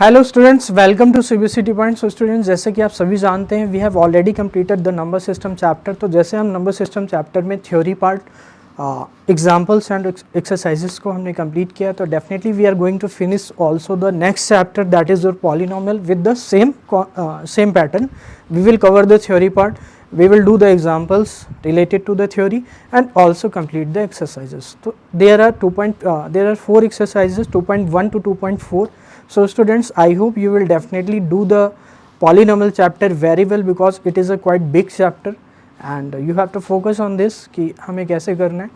Hello students, welcome to CBSE T point. So students, जैसे कि आप सभी जानते हैं we have already completed the number system chapter. तो जैसे हम नंबर सिस्टम चैप्टर में theory part, examples and exercises को हमने कंप्लीट किया, तो definitely we are going to finish also the next chapter that is your polynomial with the same pattern. We will cover the theory part, we will do the examples related to the theory and also complete the exercises. So there are 4 exercises, 2.1 to 2.4. So students, I hope you will definitely do the polynomial chapter very well because it is a quite big chapter and you have to focus on this कि हमें कैसे करना है,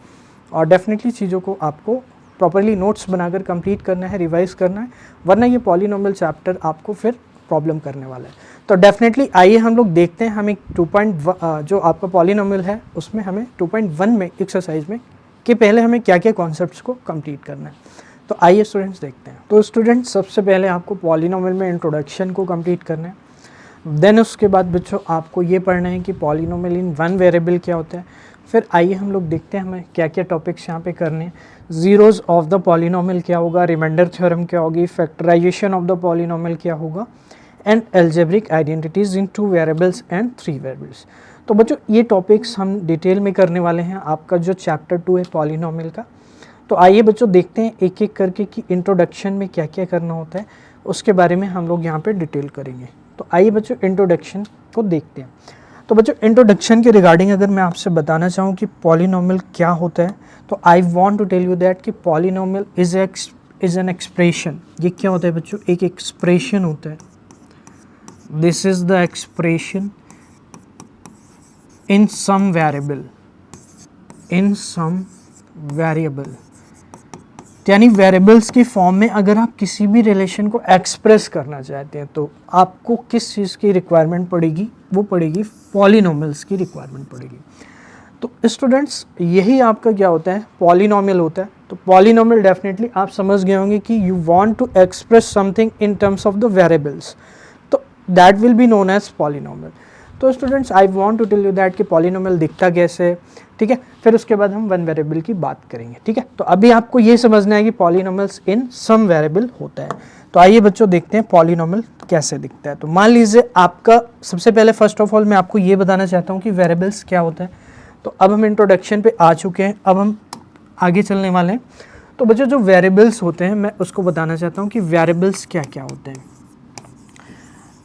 और definitely चीज़ों को आपको properly notes बनाकर कंप्लीट करना है, रिवाइज करना है, वरना ये पॉलिनोमियल चैप्टर आपको फिर प्रॉब्लम करने वाला है। तो डेफिनेटली आइए हम लोग देखते हैं हमें 2.1 जो आपका पॉलिनोमियल है उसमें हमें 2.1 में एक्सरसाइज में कि पहले हमें क्या क्या कॉन्सेप्ट्स को कंप्लीट करना है। तो आइए स्टूडेंट्स देखते हैं। तो स्टूडेंट्स, सबसे पहले आपको पॉलिनोमियल में इंट्रोडक्शन को कंप्लीट करना है। देन उसके बाद बच्चों आपको ये पढ़ना है कि पॉलिनोमियल इन वन वेरिएबल क्या होता है। फिर आइए हम लोग देखते हैं हमें क्या क्या टॉपिक्स यहाँ पे करने हैं। जीरोज़ ऑफ द पॉलिनोमियल क्या होगा, रिमाइंडर थ्योरम क्या होगी, फैक्टराइजेशन ऑफ द पॉलिनोमियल क्या होगा, and algebraic identities in 2 variables and 3 variables. तो बच्चों ये टॉपिक्स हम डिटेल में करने वाले हैं आपका जो चैप्टर 2 है पॉलिनोमियल का। तो आइए बच्चों देखते हैं एक एक करके कि इंट्रोडक्शन में क्या क्या करना होता है, उसके बारे में हम लोग यहाँ पे डिटेल करेंगे। तो आइए बच्चों इंट्रोडक्शन को देखते हैं। तो बच्चों इंट्रोडक्शन के रिगार्डिंग अगर मैं आपसे बताना चाहूँ कि पॉलिनोमियल क्या होता है, तो I want to tell you that कि पॉलिनोमियल इज़ एन एक्सप्रेशन। ये क्या होता है बच्चों, एक एक्सप्रेशन होता है। This is the expression in some variable, यानी वेरिएबल्स की फॉर्म में अगर आप किसी भी रिलेशन को एक्सप्रेस करना चाहते हैं तो आपको किस चीज़ की रिक्वायरमेंट पड़ेगी, वो पड़ेगी पॉलिनोमियल्स की रिक्वायरमेंट पड़ेगी। तो स्टूडेंट्स यही आपका क्या होता है, पॉलिनोमियल होता है। तो पॉलिनोमियल डेफिनेटली आप समझ गए होंगे कि you want to express something in terms of the variables, that will be known as polynomial. तो students I want to tell you that कि पॉलिनोमियल दिखता कैसे है, ठीक है। फिर उसके बाद हम वन वेरिएबल की बात करेंगे, ठीक है। तो अभी आपको ये समझना है कि पॉलिनोमियल्स इन सम वेरिएबल होता है। तो आइए बच्चों देखते हैं पॉलिनोमियल कैसे दिखता है। तो मान लीजिए आपका सबसे पहले फर्स्ट ऑफ ऑल मैं आपको ये बताना चाहता हूँ कि वेरिएबल्स क्या होता है। तो अब हम इंट्रोडक्शन पे आ चुके हैं, अब हम आगे चलने वाले हैं। तो बच्चों जो वेरिएबल्स होते हैं मैं उसको बताना चाहता हूँ कि वेरिएबल्स क्या क्या होते हैं।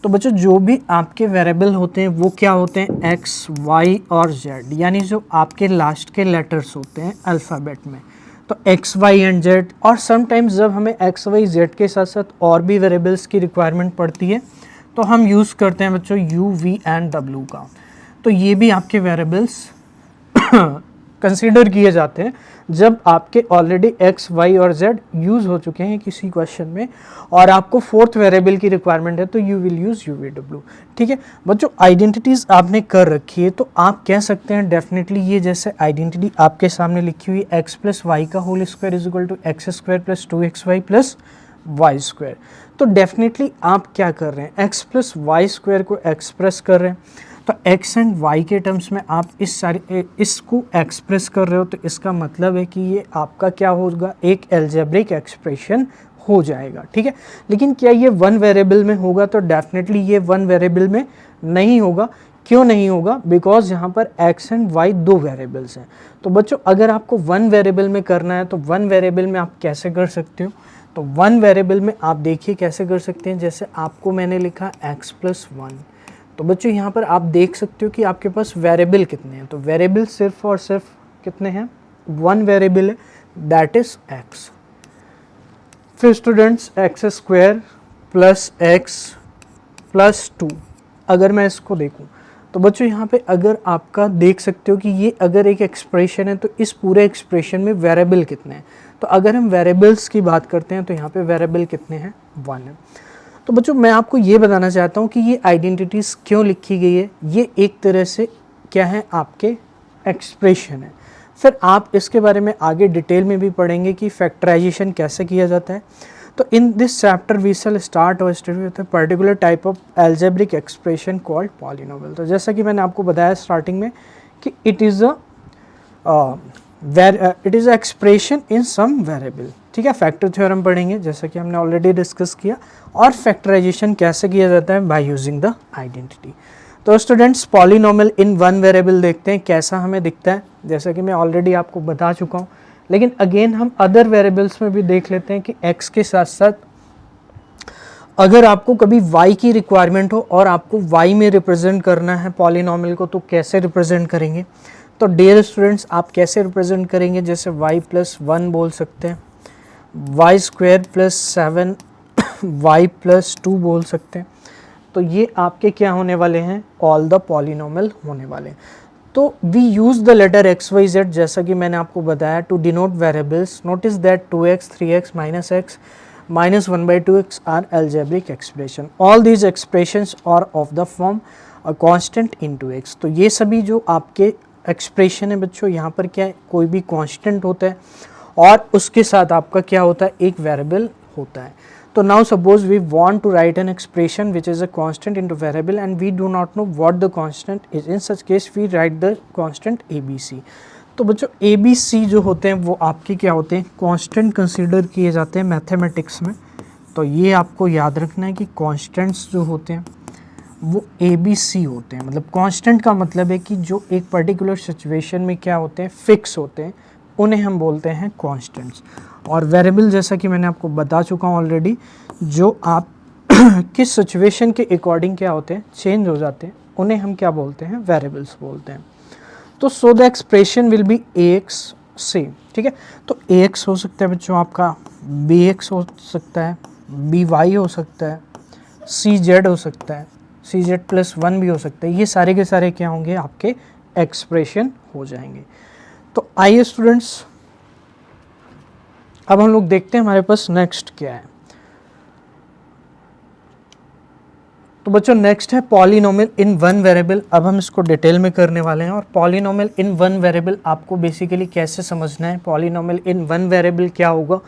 तो बच्चों जो भी आपके वेरिएबल होते हैं वो क्या होते हैं, एक्स, वाई और जेड, यानी जो आपके लास्ट के लेटर्स होते हैं अल्फ़ाबेट में। तो एक्स, वाई एंड जेड, और समटाइम्स जब हमें एक्स, वाई, जेड के साथ साथ और भी वेरिएबल्स की रिक्वायरमेंट पड़ती है तो हम यूज़ करते हैं बच्चों यू, वी एंड डब्ल्यू का। तो ये भी आपके वेरिएबल्स कंसीडर किए जाते हैं जब आपके ऑलरेडी एक्स, वाई और जेड यूज़ हो चुके हैं किसी क्वेश्चन में और आपको फोर्थ वेरिएबल की रिक्वायरमेंट है तो you will use u, v, डब्ल्यू, ठीक है। बच्चों आइडेंटिटीज़ आपने कर रखी है तो आप कह सकते हैं डेफिनेटली ये जैसे आइडेंटिटी आपके सामने लिखी हुई एक्स प्लस वाई का whole square is equal to x square plus 2xy plus y square. तो डेफिनेटली आप क्या कर रहे हैं, एक्स प्लस वाई स्क्वायर को एक्सप्रेस कर रहे हैं। तो x एंड y के टर्म्स में आप इसको एक्सप्रेस कर रहे हो, तो इसका मतलब है कि ये आपका क्या होगा, एक एल्जेब्रिक एक्सप्रेशन हो जाएगा, ठीक है। लेकिन क्या ये वन वेरिएबल में होगा, तो डेफिनेटली ये वन वेरिएबल में नहीं होगा। क्यों नहीं होगा, बिकॉज यहाँ पर x एंड y 2 वेरिएबल्स हैं। तो बच्चों अगर आपको वन वेरिएबल में करना है तो वन वेरिएबल में आप कैसे कर सकते हो, तो वन वेरिएबल में आप देखिए कैसे कर सकते हैं। जैसे आपको मैंने लिखा x प्लस 1, तो बच्चों यहाँ पर आप देख सकते हो कि आपके पास वेरिएबल कितने हैं। तो वेरिएबल सिर्फ और सिर्फ कितने हैं, वन वेरिएबल है, दैट इज x। फिर students x square plus x plus 2, अगर मैं इसको देखूँ तो बच्चों यहाँ पे अगर आपका देख सकते हो कि ये अगर एक एक्सप्रेशन है तो इस पूरे एक्सप्रेशन में वेरिएबल कितने हैं। तो अगर हम वेरिएबल्स की बात करते हैं तो यहाँ पे वेरिएबल कितने हैं, 1 है। तो बच्चों मैं आपको ये बताना चाहता हूँ कि ये आइडेंटिटीज़ क्यों लिखी गई है। ये एक तरह से क्या है, आपके एक्सप्रेशन है। फिर आप इसके बारे में आगे डिटेल में भी पढ़ेंगे कि फैक्टराइजेशन कैसे किया जाता है। तो in this chapter we shall start और study with a particular type of algebraic expression called polynomial. तो जैसा कि मैंने आपको बताया स्टार्टिंग में कि it is a expression in some variable, ठीक है, फैक्टर थ्योरम पढ़ेंगे जैसा कि हमने ऑलरेडी डिस्कस किया, और फैक्टराइजेशन कैसे किया जाता है, बाय यूजिंग द आइडेंटिटी। तो students polynomial in one variable देखते हैं कैसा हमें दिखता है, जैसा कि मैं ऑलरेडी आपको बता चुका हूँ, लेकिन अगेन हम अदर वेरिएबल्स में भी देख लेते हैं कि x के साथ साथ अगर आपको कभी y की रिक्वायरमेंट हो और आपको y में रिप्रेजेंट करना है पॉलिनोमियल को, तो कैसे रिप्रेजेंट करेंगे। तो डियर स्टूडेंट्स आप कैसे रिप्रेजेंट करेंगे, जैसे y प्लस 1 बोल सकते हैं, वाई स्क्वायर प्लस 7 वाई प्लस 2 बोल सकते हैं। तो ये आपके क्या होने वाले हैं, ऑल द पॉलिनोमियल होने वाले हैं। तो we use the letter x y z, जैसा कि मैंने आपको बताया, to denote variables. Notice that 2x 3x -x -1/2x are algebraic expression. All these expressions are of the form a constant into x। तो ये सभी जो आपके एक्सप्रेशन है बच्चों, यहाँ पर क्या है, कोई भी कांस्टेंट होता है और उसके साथ आपका क्या होता है, एक वेरिएबल होता है। तो now suppose we want to write an expression which is a constant into variable and we do not know what the constant is, in such case we write the constant ABC। तो बच्चों ABC जो होते हैं वो आपके क्या होते हैं, कांस्टेंट कंसीडर किए जाते हैं मैथमेटिक्स में। तो ये आपको याद रखना है कि कांस्टेंट्स जो होते हैं वो ABC होते हैं। मतलब कांस्टेंट का मतलब है कि जो एक पर्टिकुलर सिचुएशन में क्या होते हैं, फिक्स होते हैं, उन्हें हम बोलते हैं कांस्टेंट्स। और वेरिएबल जैसा कि मैंने आपको बता चुका हूँ ऑलरेडी, जो आप किस सिचुएशन के अकॉर्डिंग क्या होते हैं, चेंज हो जाते हैं, उन्हें हम क्या बोलते हैं, वेरिएबल्स बोलते हैं। तो so the expression will be AX same, ठीक है। तो AX हो सकता है बच्चों आपका, BX हो सकता है, BY हो सकता है, CZ हो सकता है, CZ प्लस 1 भी हो सकता है। ये सारे के सारे क्या होंगे, आपके एक्सप्रेशन हो जाएंगे। तो आइए स्टूडेंट्स अब हम लोग देखते हैं हमारे पास नेक्स्ट क्या है। तो बच्चों नेक्स्ट है पॉलिनोमियल इन वन वेरिएबल। अब हम इसको डिटेल में करने वाले हैं। और पॉलिनोमियल इन वन वेरिएबल आपको बेसिकली कैसे समझना है, पॉलिनोमियल इन वन वेरिएबल क्या होगा।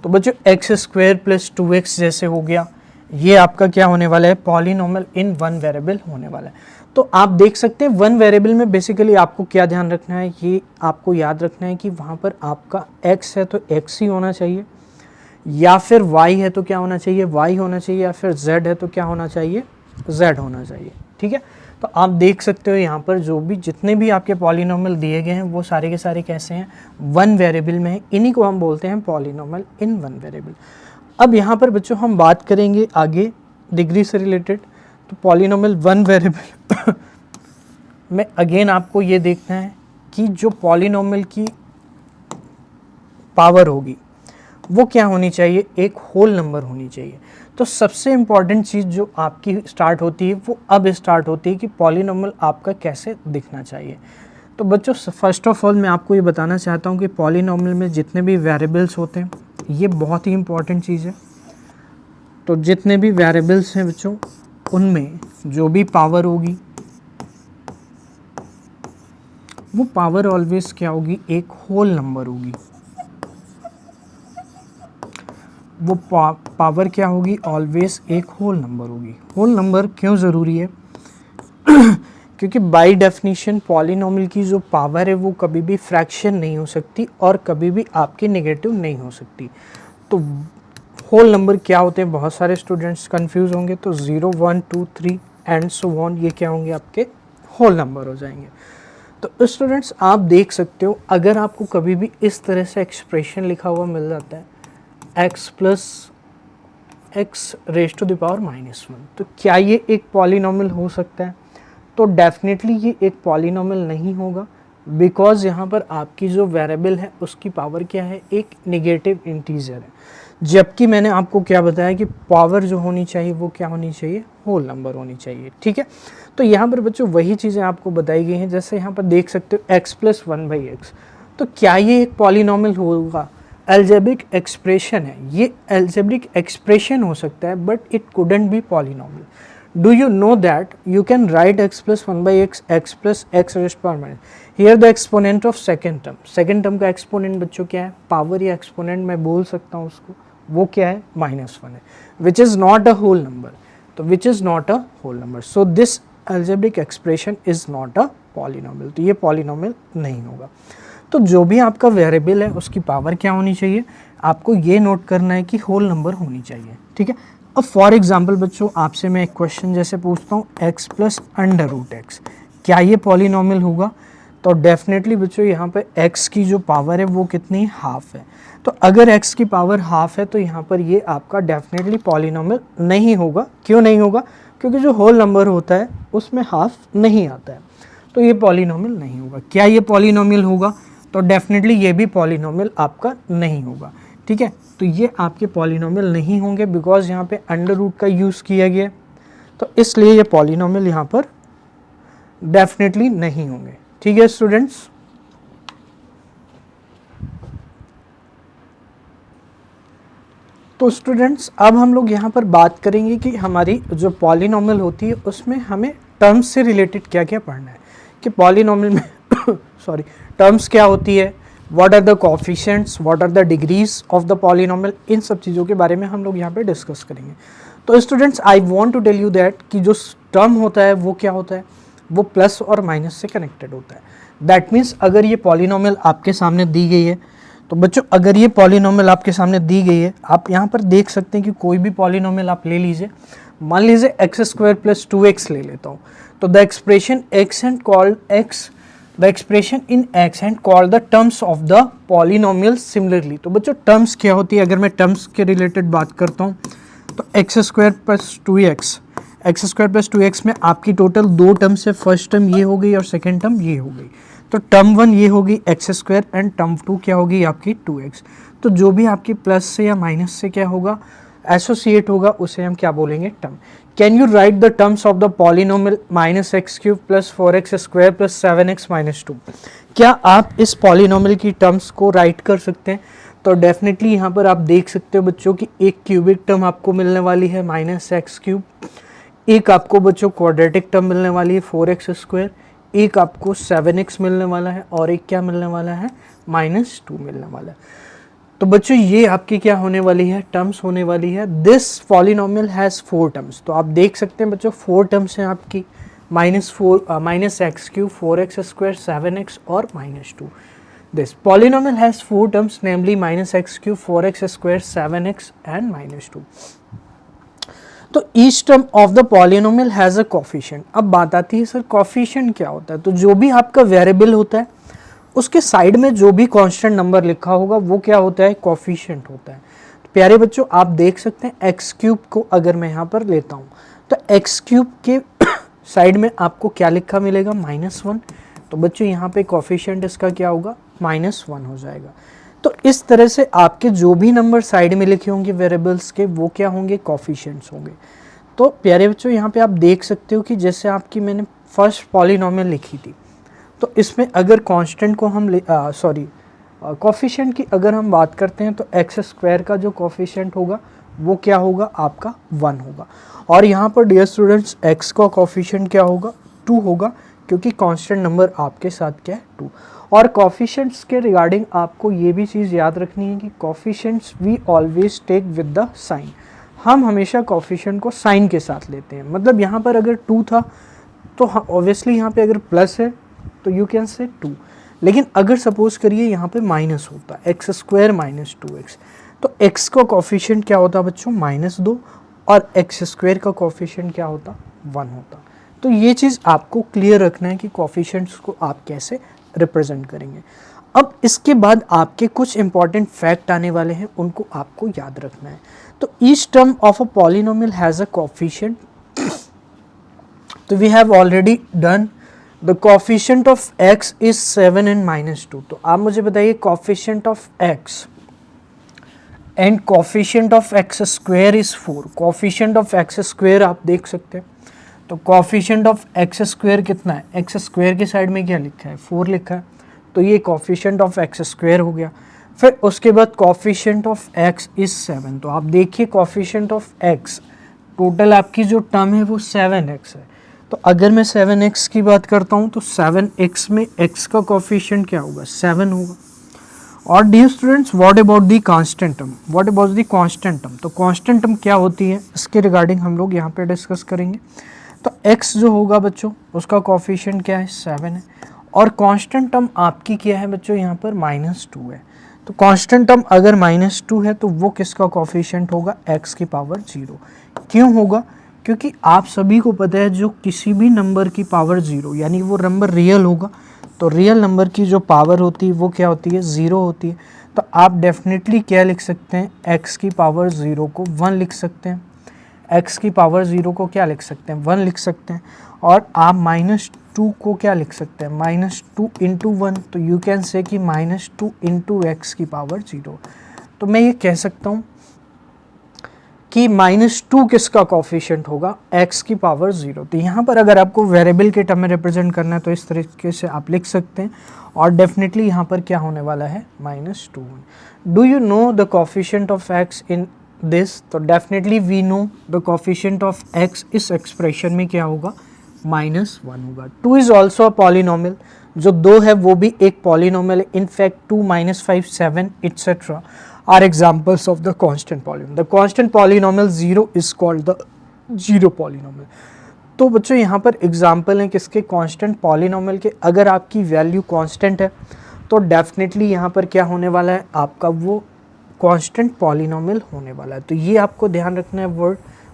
तो बच्चों एक्स स्क्वायर प्लस 2x जैसे हो गया, ये आपका क्या होने वाला है, पॉलिनोमियल इन वन वेरिएबल होने वाला है। तो आप देख सकते हैं वन वेरिएबल में बेसिकली आपको क्या ध्यान रखना है, ये आपको याद रखना है कि वहाँ पर आपका x है तो x ही होना चाहिए, या फिर y है तो क्या होना चाहिए, y होना चाहिए, या फिर z है तो क्या होना चाहिए, z होना चाहिए, ठीक है। तो आप देख सकते हो यहाँ पर जो भी जितने भी आपके पॉलिनोमियल दिए गए हैं वो सारे के सारे कैसे हैं, वन वेरिएबल में है। इन्हीं को हम बोलते हैं पॉलिनोमियल इन वन वेरिएबल। अब यहाँ पर बच्चों हम बात करेंगे आगे डिग्री से रिलेटेड। तो पॉलिनोमियल वन वेरिएबल में अगेन आपको ये देखना है कि जो पॉलिनोमियल की पावर होगी वो क्या होनी चाहिए, एक होल नंबर होनी चाहिए। तो सबसे इम्पॉर्टेंट चीज़ जो आपकी स्टार्ट होती है वो अब स्टार्ट होती है कि पॉलिनोमियल आपका कैसे दिखना चाहिए। तो बच्चों फर्स्ट ऑफ ऑल मैं आपको ये बताना चाहता हूँ कि पॉलिनोमियल में जितने भी वेरिएबल्स होते हैं, ये बहुत ही इम्पॉर्टेंट चीज़ है। तो जितने भी वेरिएबल्स हैं बच्चों, उनमें जो भी पावर होगी वो पावर ऑलवेज क्या होगी, एक होल नंबर होगी। वो पावर क्या होगी, ऑलवेज एक होल नंबर होगी। होल नंबर क्यों ज़रूरी है क्योंकि बाय डेफिनेशन पॉलिनोमियल की जो पावर है वो कभी भी फ्रैक्शन नहीं हो सकती और कभी भी आपकी नेगेटिव नहीं हो सकती। तो होल नंबर क्या होते हैं, बहुत सारे स्टूडेंट्स कंफ्यूज होंगे। तो 0 1 2 3 एंड सो ऑन, ये क्या होंगे, आपके होल नंबर हो जाएंगे। तो स्टूडेंट्स आप देख सकते हो, अगर आपको कभी भी इस तरह से एक्सप्रेशन लिखा हुआ मिल जाता है x plus x raise to the power -1, तो क्या ये एक पॉलिनोमियल हो सकता है? तो डेफिनेटली ये एक पॉलिनोमियल नहीं होगा, बिकॉज यहाँ पर आपकी जो वेरिएबल है उसकी पावर क्या है, एक नेगेटिव इंटीजर है। जबकि मैंने आपको क्या बताया कि पावर जो होनी चाहिए वो क्या होनी चाहिए, होल नंबर होनी चाहिए, ठीक है। तो यहाँ पर बच्चों वही चीज़ें आपको बताई गई हैं। जैसे यहाँ पर देख सकते हो x प्लस 1/x, तो क्या ये एक पॉलिनोमियल होगा? अलजेब्रिक एक्सप्रेशन है, ये अलजेब्रिक एक्सप्रेशन हो सकता है, but it couldn't B polynomial. Do you know that you can write x plus 1/x, x plus x raised to power minus, here the exponent of second term, second term का exponent बच्चों क्या है, power या exponent मैं बोल सकता हूँ उसको, वो क्या है, -1 है, which is not a whole number। तो which is not a whole number, so this algebraic expression is not a polynomial। तो ये polynomial नहीं होगा। तो जो भी आपका वेरिएबल है उसकी पावर क्या होनी चाहिए, आपको ये नोट करना है कि होल नंबर होनी चाहिए, ठीक है। अब फॉर एग्जांपल बच्चों आपसे मैं एक क्वेश्चन जैसे पूछता हूँ x plus under root x, क्या ये पॉलिनोमियल होगा? तो डेफिनेटली बच्चों यहाँ पे x की जो पावर है वो कितनी, हाफ है। तो अगर x की पावर हाफ है तो यहाँ पर ये आपका डेफिनेटली पॉलिनोमियल नहीं होगा। क्यों नहीं होगा? क्योंकि जो होल नंबर होता है उसमें हाफ नहीं आता है, तो ये पॉलिनोमियल नहीं होगा। क्या ये पॉलिनोमियल होगा? तो डेफिनेटली ये भी पॉलिनोमियल आपका नहीं होगा, ठीक है। तो ये आपके पॉलिनोमियल नहीं होंगे बिकॉज यहाँ पे अंडर रूट का यूज़ किया गया, तो इसलिए ये पॉलिनोमियल यहाँ पर डेफिनेटली नहीं होंगे, ठीक है स्टूडेंट्स। तो स्टूडेंट्स अब हम लोग यहाँ पर बात करेंगे कि हमारी जो पॉलिनोमियल होती है उसमें हमें टर्म्स से रिलेटेड क्या क्या पढ़ना है, कि पॉलिनोमियल में सॉरी टर्म्स क्या होती है, what are the coefficients, what are the degrees of the polynomial, इन सब चीज़ों के बारे में हम लोग यहाँ पे डिस्कस करेंगे। तो students I want to tell you that कि जो टर्म होता है वो क्या होता है, वो प्लस और माइनस से कनेक्टेड होता है। दैट मीन्स अगर ये पॉलिनोमियल आपके सामने दी गई है, तो बच्चों अगर ये पॉलिनोमियल आपके सामने दी गई है, आप यहाँ पर देख सकते हैं कि कोई भी पॉलिनोमियल आप ले लीजिए। मान लीजिए एक्स स्क्वायर प्लस 2x ले लेता हूँ, तो the expression x and called x, the expression in x and called the terms of the polynomial similarly. तो बच्चों टर्म्स क्या होती है, अगर मैं टर्म्स के रिलेटेड बात करता हूँ तो x square plus 2x, x square plus 2x में आपकी टोटल दो टर्म्स है, फर्स्ट टर्म ये हो गई और सेकेंड टर्म ये हो गई। तो टर्म 1 ये होगी एक्स स्क्वायर एंड टर्म 2 क्या होगी आपकी 2x। तो जो भी आपकी प्लस से या माइनस से क्या होगा, एसोसिएट होगा, उसे हम क्या बोलेंगे, term. Can you right the terms of the polynomial minus x cube plus 4x square plus 7x minus 2? क्या आप इस पॉलिनोमियल की टर्म्स को राइट कर सकते हैं? तो डेफिनेटली यहाँ पर आप देख सकते हो बच्चों की एक क्यूबिक टर्म आपको मिलने वाली है माइनस एक्स क्यूब, एक आपको बच्चों क्वाड्रेटिक टर्म मिलने वाली है 4x स्क्वायर, एक आपको 7x मिलने वाला है और एक क्या मिलने वाला है, माइनस 2 मिलने वाला है। तो बच्चों ये आपकी क्या होने वाली है, टर्म्स होने वाली है। This polynomial has 4 terms. तो आप देख सकते हैं बच्चों 4 टर्म्स हैं आपकी, minus x cube, 4x square, 7x और minus 2। This polynomial has 4 terms namely minus x cube, 4x square, 7x and minus 2। तो each term of the polynomial has a coefficient. अब बात आती है सर कोफिशिएंट क्या होता है? तो जो भी आपका वेरिएबल होता है उसके साइड में जो भी कांस्टेंट नंबर लिखा होगा वो क्या होता है, कोफिशिएंट होता है। तो प्यारे बच्चों आप देख सकते हैं एक्स क्यूब को अगर मैं यहाँ पर लेता हूँ तो एक्स क्यूब के साइड में आपको क्या लिखा मिलेगा, -1। तो बच्चों यहाँ पे कोफिशिएंट इसका क्या होगा, -1 हो जाएगा। तो इस तरह से आपके जो भी नंबर साइड में लिखे होंगे वेरिएबल्स के वो क्या होंगे, कोफिशिएंट्स होंगे। तो प्यारे बच्चों यहाँ पे आप देख सकते हो कि जैसे आपकी मैंने फर्स्ट पॉलिनोमियल लिखी थी, तो इसमें अगर कांस्टेंट को हम कोफिशिएंट की अगर हम बात करते हैं तो एक्स स्क्वायर का जो कोफिशिएंट होगा वो क्या होगा आपका 1 होगा। और यहाँ पर डियर स्टूडेंट्स एक्स का कोफिशिएंट क्या होगा, 2 होगा, क्योंकि कांस्टेंट नंबर आपके साथ क्या है, 2। और कोफिशिएंट्स के रिगार्डिंग आपको ये भी चीज़ याद रखनी है कि coefficients we always take with the sign. हम हमेशा कोफिशिएंट को साइन के साथ लेते हैं। मतलब यहाँ पर अगर 2 था तो ऑब्वियसली यहाँ पे अगर प्लस है तो यू कैन से 2, लेकिन अगर सपोज करिए यहाँ पे माइनस होता एक्स स्क्वायर माइनस 2x, तो x का कोफिशिएंट क्या होता बच्चों, -2, और एक्स स्क्वायर का कोफिशिएंट क्या होता, 1 होता। तो ये चीज़ आपको क्लियर रखना है कि कोफिशिएंट्स को आप कैसे रिप्रेजेंट करेंगे। अब इसके बाद आपके कुछ इंपॉर्टेंट फैक्ट आने वाले हैं, उनको आपको याद रखना है। तो each term of a polynomial has a coefficient. तो we have already done the coefficient of x is 7 and -2। तो आप मुझे बताइए coefficient of x and coefficient of x square is 4। Coefficient of x square आप देख सकते हैं, तो कोफिशिएंट ऑफ x स्क्वायर कितना है, x स्क्वायर के साइड में क्या लिखा है, 4 लिखा है, तो ये कोफिशिएंट ऑफ x स्क्वायर हो गया। फिर उसके बाद कोफिशिएंट ऑफ x इज 7। तो आप देखिए कोफिशिएंट ऑफ x, टोटल आपकी जो टर्म है वो 7x है। तो अगर मैं 7x की बात करता हूँ तो 7x में x का कोफिशिएंट क्या होगा, 7 होगा। और dear students what about the constant term, what about the constant term? तो कांस्टेंट टर्म क्या होती है इसके रिगार्डिंग हम लोग यहाँ पे डिस्कस करेंगे। तो x जो होगा बच्चों उसका कोफिशिएंट क्या है, 7 है, और कांस्टेंट टर्म आपकी क्या है बच्चों, यहाँ पर -2 है। तो कांस्टेंट टर्म अगर -2 है तो वो किसका कोफिशिएंट होगा, x की पावर 0। क्यों होगा, क्योंकि आप सभी को पता है जो किसी भी नंबर की पावर 0 यानी वो नंबर रियल होगा, तो रियल नंबर की जो पावर होती है वो क्या होती है, 0 होती है। तो आप डेफिनेटली क्या लिख सकते हैं, x की पावर 0 को 1 लिख सकते हैं, x की पावर 0 को क्या लिख सकते हैं, 1 लिख सकते हैं। और आप -2 को क्या लिख सकते हैं, -2 इंटू 1, तो यू कैन से कि -2 इंटू एक्स की पावर 0। तो मैं ये कह सकता हूँ कि -2 किसका कोफिशिएंट होगा, x की पावर 0। तो यहाँ पर अगर आपको वेरिएबल के टर्म में रिप्रेजेंट करना है तो इस तरीके से आप लिख सकते हैं, और डेफिनेटली यहाँ पर क्या होने वाला है, -2। Do you know the coefficient of x in this, तो definitely we know the coefficient of x इस एक्सप्रेशन में क्या होगा, -1 होगा। 2 इज ऑल्सो अ पॉलिनोमियल, जो 2 है वो भी एक पॉलिनोमियल है। In fact 2, -5, 7 etc. are examples of the constant polynomial. The constant polynomial 0 is called the zero polynomial. तो बच्चों यहाँ पर एग्जाम्पल है किसके, कांस्टेंट पॉलिनोमियल के। अगर आपकी वैल्यू कांस्टेंट है तो डेफिनेटली यहाँ पर क्या होने वाला है, आपका वो कांस्टेंट पॉलिनोमियल होने वाला है। तो ये आपको ध्यान रखना है,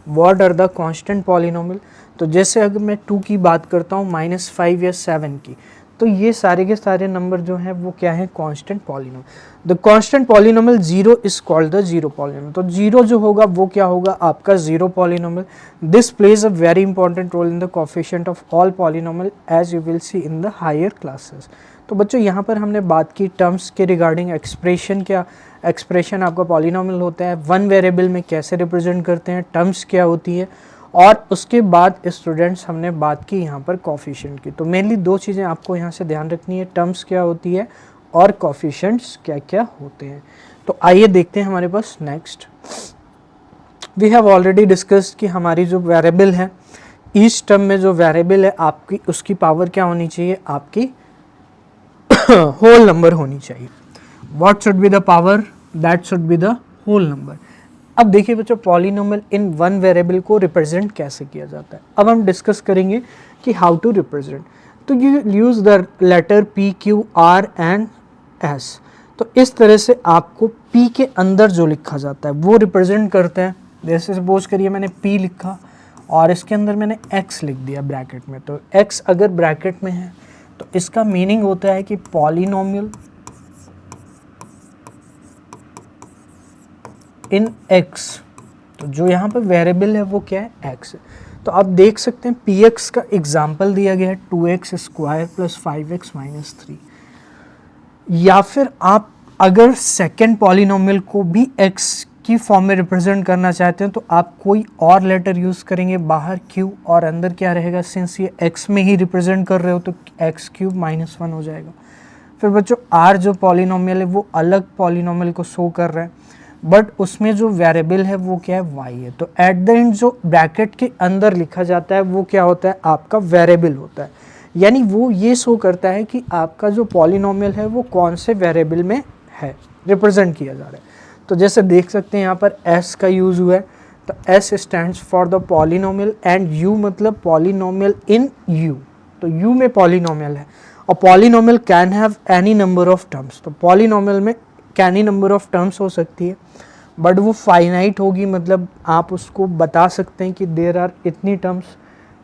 word are the constant polynomial. तो जैसे अगर मैं 2 की बात करता हूँ, -5 या 7 की, तो ये सारे के सारे नंबर जो हैं वो क्या है, constant polynomial. The constant polynomial 0 is called the zero polynomial. तो 0 जो होगा वो क्या होगा, आपका zero polynomial. This plays a very important role in the coefficient of all polynomial as you will see in the higher classes. तो बच्चों यहाँ पर हमने बात की टर्म्स के रिगार्डिंग, एक्सप्रेशन क्या, एक्सप्रेशन आपका पॉलिनोमियल होता है, वन वेरिएबल में कैसे रिप्रेजेंट करते हैं, टर्म्स क्या होती है, और उसके बाद स्टूडेंट्स हमने बात की यहाँ पर कोफिशिएंट की। तो मेनली 2 चीज़ें आपको यहाँ से ध्यान रखनी है, टर्म्स क्या होती है और कोफिशिएंट्स क्या क्या होते हैं। तो आइए देखते हैं हमारे पास next. We have already discussed कि हमारी जो वेरिएबल है, ईच टर्म में जो वेरिएबल है आपकी, उसकी पावर क्या होनी चाहिए, आपकी होल नंबर होनी चाहिए। What should be the power, that should be the whole number. अब देखिए बच्चों, पॉलिनोमियल इन वन वेरिएबल को रिप्रेजेंट कैसे किया जाता है। अब हम डिस्कस करेंगे कि हाउ टू रिप्रेजेंट। तो you use the letter P, Q, R and S। तो इस तरह से आपको P के अंदर जो लिखा जाता है वो रिप्रेजेंट करते हैं। जैसे सपोज करिए मैंने P लिखा और इसके अंदर मैंने X लिख दिया ब्रैकेट में, तो X अगर ब्रैकेट में है तो इसका मीनिंग होता है कि पॉलिनोमियल इन x। तो जो यहाँ पर वेरिएबल है वो क्या है, x है। तो आप देख सकते हैं px का एग्जाम्पल दिया गया है 2x square plus 5x minus 3। या फिर आप अगर सेकेंड पॉलिनोमियल को भी x की फॉर्म में रिप्रेजेंट करना चाहते हैं तो आप कोई और लेटर यूज़ करेंगे, बाहर q और अंदर क्या रहेगा, सिंस ये x में ही रिप्रेजेंट कर रहे हो तो x³ -1 हो जाएगा। फिर बच्चों r जो पॉलिनोमियल है वो अलग पॉलिनोमियल को शो कर रहा है, बट उसमें जो वेरिएबल है वो क्या है, y है। तो एट द एंड जो ब्रैकेट के अंदर लिखा जाता है वो क्या होता है, आपका वेरिएबल होता है। यानी वो ये शो करता है कि आपका जो पॉलिनोमियल है वो कौन से वेरिएबल में है, रिप्रेजेंट किया जा रहा है। तो जैसे देख सकते हैं यहाँ पर s का यूज़ हुआ है, तो s stands for the polynomial and u मतलब पॉलिनोमियल इन u। तो u में पॉलिनोमियल है और polynomial can have any number of terms. तो पॉलिनोमियल में कैनी नंबर ऑफ टर्म्स हो सकती है, बट वो फाइनाइट होगी, मतलब आप उसको बता सकते हैं कि देयर आर इतनी टर्म्स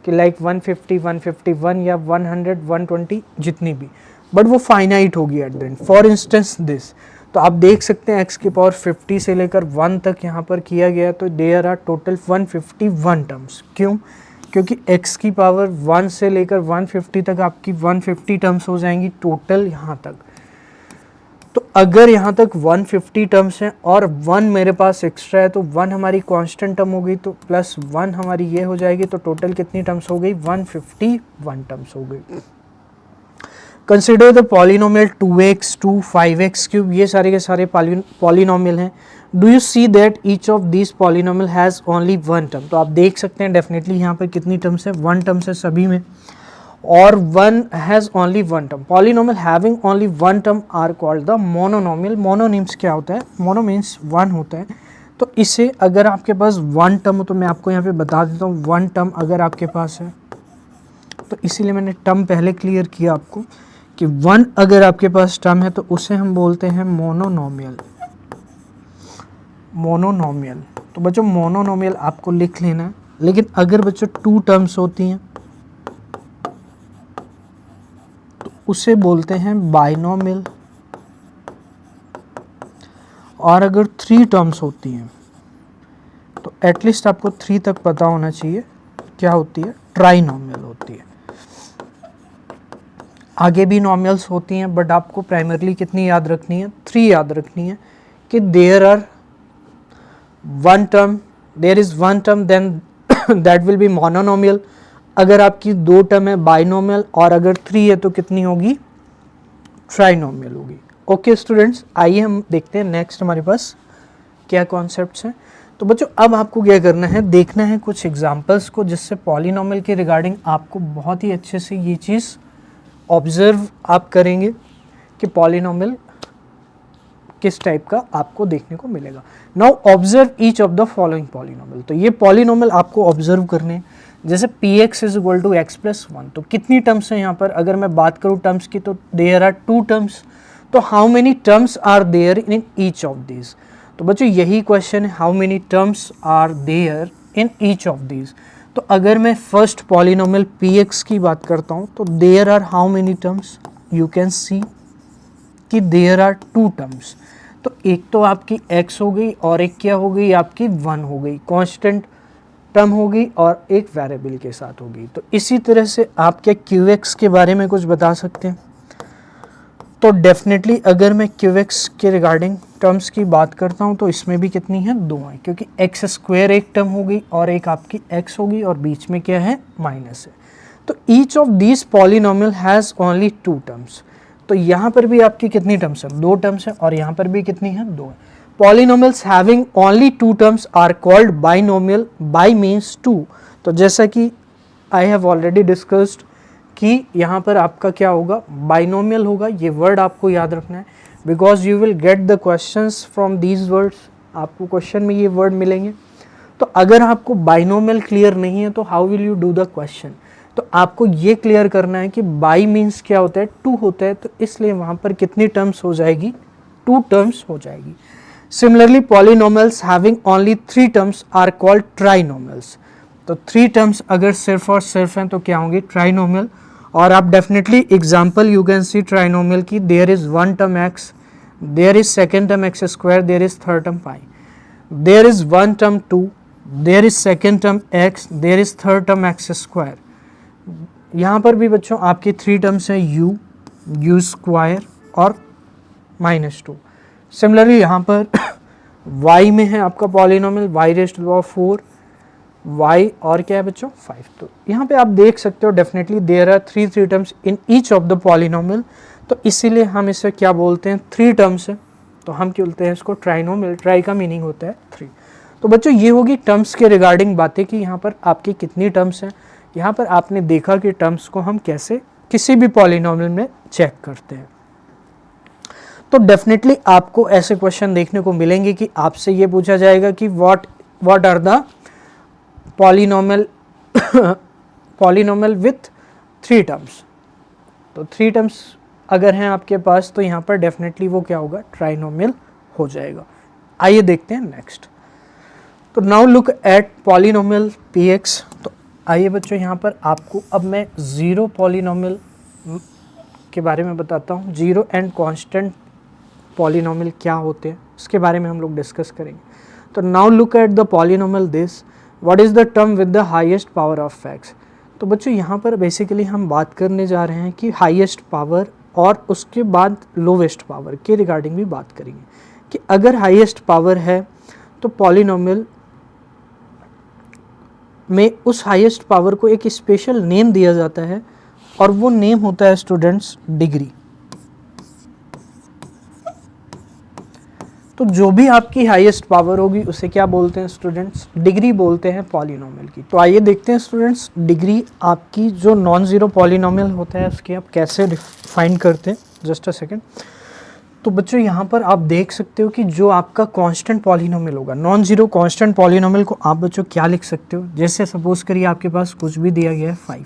कि लाइक 150, 151 या 100, 120 जितनी भी, बट वो फाइनाइट होगी eight the and. For instance this, तो आप देख सकते हैं x की पावर 50 से लेकर 1 तक यहाँ पर किया गया, तो देयर आर टोटल 151 टर्म्स। क्यों? क्योंकि x की पावर 1 से लेकर 150 तक आपकी 150 टर्म्स हो जाएंगी टोटल यहाँ तक। तो अगर यहाँ तक 150 टर्म्स हैं और 1 मेरे पास एक्स्ट्रा है तो 1 हमारी कांस्टेंट टर्म हो गई, तो प्लस 1 हमारी ये हो जाएगी, तो टोटल कितनी टर्म्स हो गई, 151 टर्म्स हो गई। Consider the polynomial 2x, 2, 5x³, ये सारे के सारे पॉलिनोमियल हैं। Do you see that each of this polynomial has only 1 term. तो आप देख सकते हैं डेफिनेटली यहाँ पर कितनी टर्म्स है, 1 टर्म्स है सभी में, और 1 has only 1 term. Polynomial having only 1 term are called the mononomial. Monomials क्या होता है, मोनो मीन्स 1 होता है। तो इसे अगर आपके पास 1 टर्म हो, तो मैं आपको यहाँ पे बता देता हूँ 1 टर्म अगर आपके पास है, तो इसीलिए मैंने टर्म पहले क्लियर किया आपको कि 1 अगर आपके पास टर्म है तो उसे हम बोलते हैं मोनोनोमियल। मोनोनोमियल, तो बच्चों मोनोनोमियल आपको लिख लेना है। लेकिन अगर बच्चों 2 टर्म्स होती हैं तो उसे बोलते हैं बाइनोमियल। और अगर 3 टर्म्स होती हैं तो एटलीस्ट आपको 3 तक पता होना चाहिए, क्या होती है, ट्राइनोमियल होती है। आगे भी नॉमियल्स होती हैं बट आपको प्राइमरली कितनी याद रखनी है, 3 याद रखनी है कि there are one term, there is one term then that will be mononomial. अगर आपकी 2 टर्म है बाइनोमियल, और अगर 3 है तो कितनी होगी, ट्राइनोमियल होगी। ओके स्टूडेंट्स, आइए हम देखते हैं नेक्स्ट हमारे पास क्या कॉन्सेप्ट्स हैं। तो बच्चों अब आपको क्या करना है, देखना है कुछ एग्जांपल्स को जिससे पॉलिनोमियल के रिगार्डिंग आपको बहुत ही अच्छे से ये चीज़ ऑब्जर्व आप करेंगे कि पॉलिनोमियल किस टाइप का आपको देखने को मिलेगा। Now observe each of the following polynomial. तो ये पॉलिनोमियल आपको ऑब्जर्व करने हैं। जैसे px is equal to x plus 1, तो कितनी टर्म्स हैं यहाँ पर, अगर मैं बात करूँ टर्म्स की तो देयर आर 2 टर्म्स। तो how many terms are there in each of these. तो बच्चों यही क्वेश्चन है, how many terms are there in each of these. तो अगर मैं फर्स्ट पॉलिनोमियल px की बात करता हूँ तो there are how many terms, you can see कि देयर आर 2 टर्म्स। तो एक तो आपकी x हो गई और एक क्या हो गई, आपकी 1 हो गई, कांस्टेंट टर्म होगी और एक वेरिएबल के साथ होगी। तो इसी तरह से आप क्या qx के बारे में कुछ बता सकते हैं। तो डेफिनेटली अगर मैं qx के रिगार्डिंग टर्म्स की बात करता हूं तो इसमें भी कितनी है, 2 है, क्योंकि x स्क्वायर एक टर्म होगी और एक आपकी x होगी और बीच में क्या है, माइनस है। तो each of these polynomial has only 2 terms. तो यहाँ पर भी आपकी कितनी टर्म्स है, 2 टर्म्स है, और यहाँ पर भी कितनी है, 2 है। Polynomials having only 2 terms are called binomial, bi means 2। तो जैसा कि आई हैव ऑलरेडी डिस्कस्ड कि यहाँ पर आपका क्या होगा, बाइनोमियल होगा। ये वर्ड आपको याद रखना है because you will get the questions from these words, आपको क्वेश्चन में ये वर्ड मिलेंगे। तो अगर आपको बाइनोमियल क्लियर नहीं है तो how will you do the question. तो आपको ये क्लियर करना है कि बाई मीन्स क्या होता है, 2 होता है, तो इसलिए वहाँ पर कितनी टर्म्स हो जाएगी, 2 टर्म्स हो जाएगी। Similarly polynomials having only 3 terms are called trinomials. तो 3 टर्म्स अगर सिर्फ और सिर्फ हैं तो क्या होंगे, ट्राइनोमियल। और आप definitely example you can see trinomial की, there is 1 term x, there is second term x square, there is third term pi, there is 1 term 2, there is second term x, there is third term x square. यहाँ पर भी बच्चों आपकी 3 terms हैं u square और -2। Similarly यहाँ पर y में है आपका polynomial y raised to the power 4, y और क्या है बच्चों, 5। तो यहाँ पे आप देख सकते हो definitely there are 3 terms in each of the polynomial. तो इसीलिए हम इसे क्या बोलते हैं, 3 टर्म्स है, तो हम क्या बोलते हैं इसको, ट्राइनोमियल। ट्राई का मीनिंग होता है 3। तो बच्चों ये होगी टर्म्स के रिगार्डिंग बातें कि यहाँ पर आपकी कितनी टर्म्स हैं। यहाँ पर आपने देखा कि टर्म्स को हम कैसे किसी भी पॉलिनोमियल में चेक करते हैं। तो डेफिनेटली आपको ऐसे क्वेश्चन देखने को मिलेंगे कि आपसे ये पूछा जाएगा कि what are the polynomial with 3 terms. तो 3 टर्म्स अगर हैं आपके पास तो यहाँ पर डेफिनेटली वो क्या होगा, ट्राइनोमियल हो जाएगा। आइए देखते हैं नेक्स्ट। तो now look at polynomial px। तो आइए बच्चों यहाँ पर आपको अब मैं 0 पॉलिनोमियल के बारे में बताता हूँ। 0 एंड कांस्टेंट पॉलिनोमियल क्या होते हैं उसके बारे में हम लोग डिस्कस करेंगे। तो now look at the polynomial this, what is the term with the highest power of x। तो बच्चों यहाँ पर बेसिकली हम बात करने जा रहे हैं कि हाईएस्ट पावर और उसके बाद लोवेस्ट पावर के रिगार्डिंग भी बात करेंगे कि अगर हाईएस्ट पावर है तो पॉलिनोमियल में उस हाईएस्ट पावर को एक स्पेशल नेम दिया जाता है और वो नेम होता है स्टूडेंट्स डिग्री। तो जो भी आपकी हाईएस्ट पावर होगी उसे क्या बोलते हैं स्टूडेंट्स, डिग्री बोलते हैं पॉलिनोमियल की। तो आइए देखते हैं स्टूडेंट्स डिग्री आपकी जो नॉन ज़ीरो पॉलिनोमियल होता है उसके आप कैसे डिफाइन करते हैं। Just a second. तो बच्चों यहाँ पर आप देख सकते हो कि जो आपका कांस्टेंट पॉलिनोमियल होगा, नॉन ज़ीरो कांस्टेंट पॉलिनोमियल को आप बच्चों क्या लिख सकते हो, जैसे सपोज करिए आपके पास कुछ भी दिया गया है 5,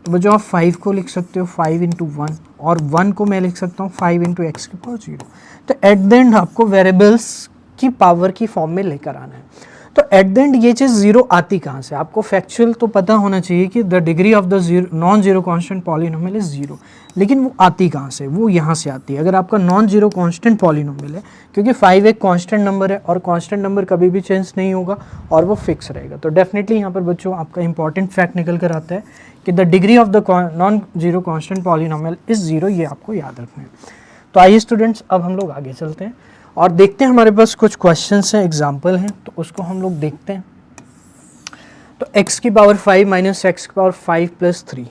तो बच्चों आप 5 को लिख सकते हो 5 इंटू 1, और 1 को मैं लिख सकता हूँ 5 इंटू एक्स की पावर 0। तो एट द एंड आपको वेरिएबल्स की पावर की फॉर्म में लेकर आना है। तो एट द एंड ये चीज़ ज़ीरो आती कहाँ से? आपको फैक्चुअल तो पता होना चाहिए कि the degree of the non zero constant polynomial is zero, लेकिन वो आती कहाँ से? वो यहाँ से आती है। अगर आपका नॉन जीरो कांस्टेंट पॉलिनोमियल है, क्योंकि 5 एक कांस्टेंट नंबर है और कांस्टेंट नंबर कभी भी चेंज नहीं होगा और वो फिक्स रहेगा, तो डेफिनेटली यहाँ पर बच्चों आपका इंपॉर्टेंट फैक्ट निकल कर आता है कि the degree of the non zero constant polynomial is zero. ये आपको याद रखना है। तो आइए स्टूडेंट्स, अब हम लोग आगे चलते हैं और देखते हैं, हमारे पास कुछ क्वेश्चंस हैं, एग्जाम्पल हैं, तो उसको हम लोग देखते हैं। तो x की पावर 5 माइनस एक्स की पावर 5 प्लस 3,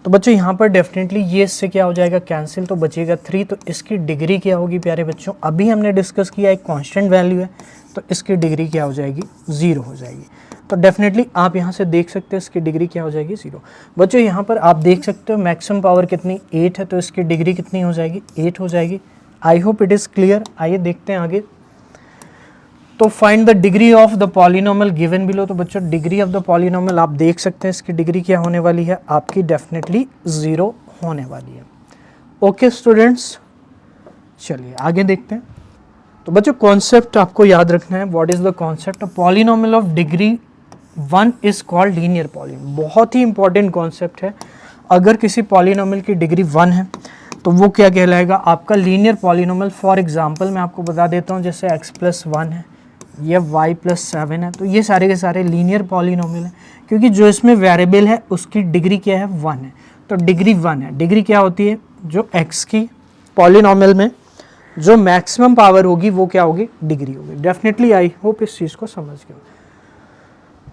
तो बच्चों यहाँ पर डेफिनेटली ये इससे क्या हो जाएगा? कैंसिल, तो बचेगा 3। तो इसकी डिग्री क्या होगी प्यारे बच्चों? अभी हमने डिस्कस किया एक कांस्टेंट वैल्यू है, तो इसकी डिग्री क्या हो जाएगी? 0 हो जाएगी। तो डेफिनेटली आप यहाँ से देख सकते हैं इसकी डिग्री क्या हो जाएगी? 0। बच्चों यहाँ पर आप देख सकते हो मैक्सिमम पावर कितनी? 8 है, तो इसकी डिग्री कितनी हो जाएगी? 8 हो जाएगी। आई होप इट इज़ क्लियर। आइए देखते हैं आगे। तो find the degree of the polynomial given below. तो बच्चों डिग्री ऑफ द पॉलिनोमियल आप देख सकते हैं, इसकी डिग्री क्या होने वाली है? आपकी डेफिनेटली 0 होने वाली है। ओके स्टूडेंट्स, चलिए आगे देखते हैं। तो बच्चों कॉन्सेप्ट आपको याद रखना है। What is the concept? Polynomial of degree 1 is called linear polynomial. बहुत ही इंपॉर्टेंट कॉन्सेप्ट है। अगर किसी पॉलिनोमियल की डिग्री 1 है तो वो क्या कहलाएगा? आपका लीनियर पॉलिनोमियल। फॉर एग्जांपल मैं आपको बता देता हूँ, जैसे x+1 है, ये y+7 है, तो ये सारे के सारे लीनियर पॉलिनोमियल है, क्योंकि जो इसमें वेरिएबल है उसकी डिग्री क्या है? 1 है। तो डिग्री 1 है। डिग्री क्या होती है? जो x की पॉलिनोमियल में जो मैक्सिमम पावर होगी वो क्या होगी? डिग्री होगी। डेफिनेटली आई होप इस चीज़ को समझ गए।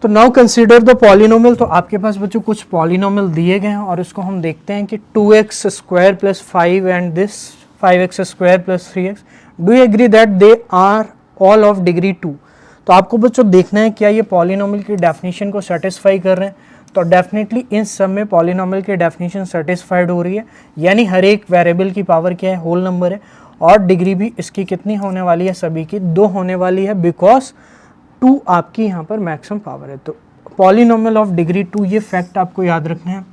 तो नाउ कंसीडर द पॉलिनोमियल। तो आपके पास बच्चों कुछ पॉलिनोमियल दिए गए हैं और इसको हम देखते हैं कि 2x² + 5 and this 5x² + 3x, do you agree that they are all of degree 2। तो आपको बच्चों देखना है क्या ये पॉलिनोमियल की डेफिनेशन को सेटिस्फाई कर रहे हैं। तो डेफिनेटली इन सब में पॉलिनोमियल की डेफिनेशन सेटिस्फाइड हो रही है, यानी हर एक वेरिएबल की पावर क्या है? होल नंबर है, और डिग्री भी इसकी कितनी होने वाली है? सभी की 2 होने वाली है, बिकॉज 2 आपकी यहाँ पर मैक्सिमम पावर है। तो पॉलिनोमियल ऑफ डिग्री 2, ये फैक्ट आपको याद रखना है,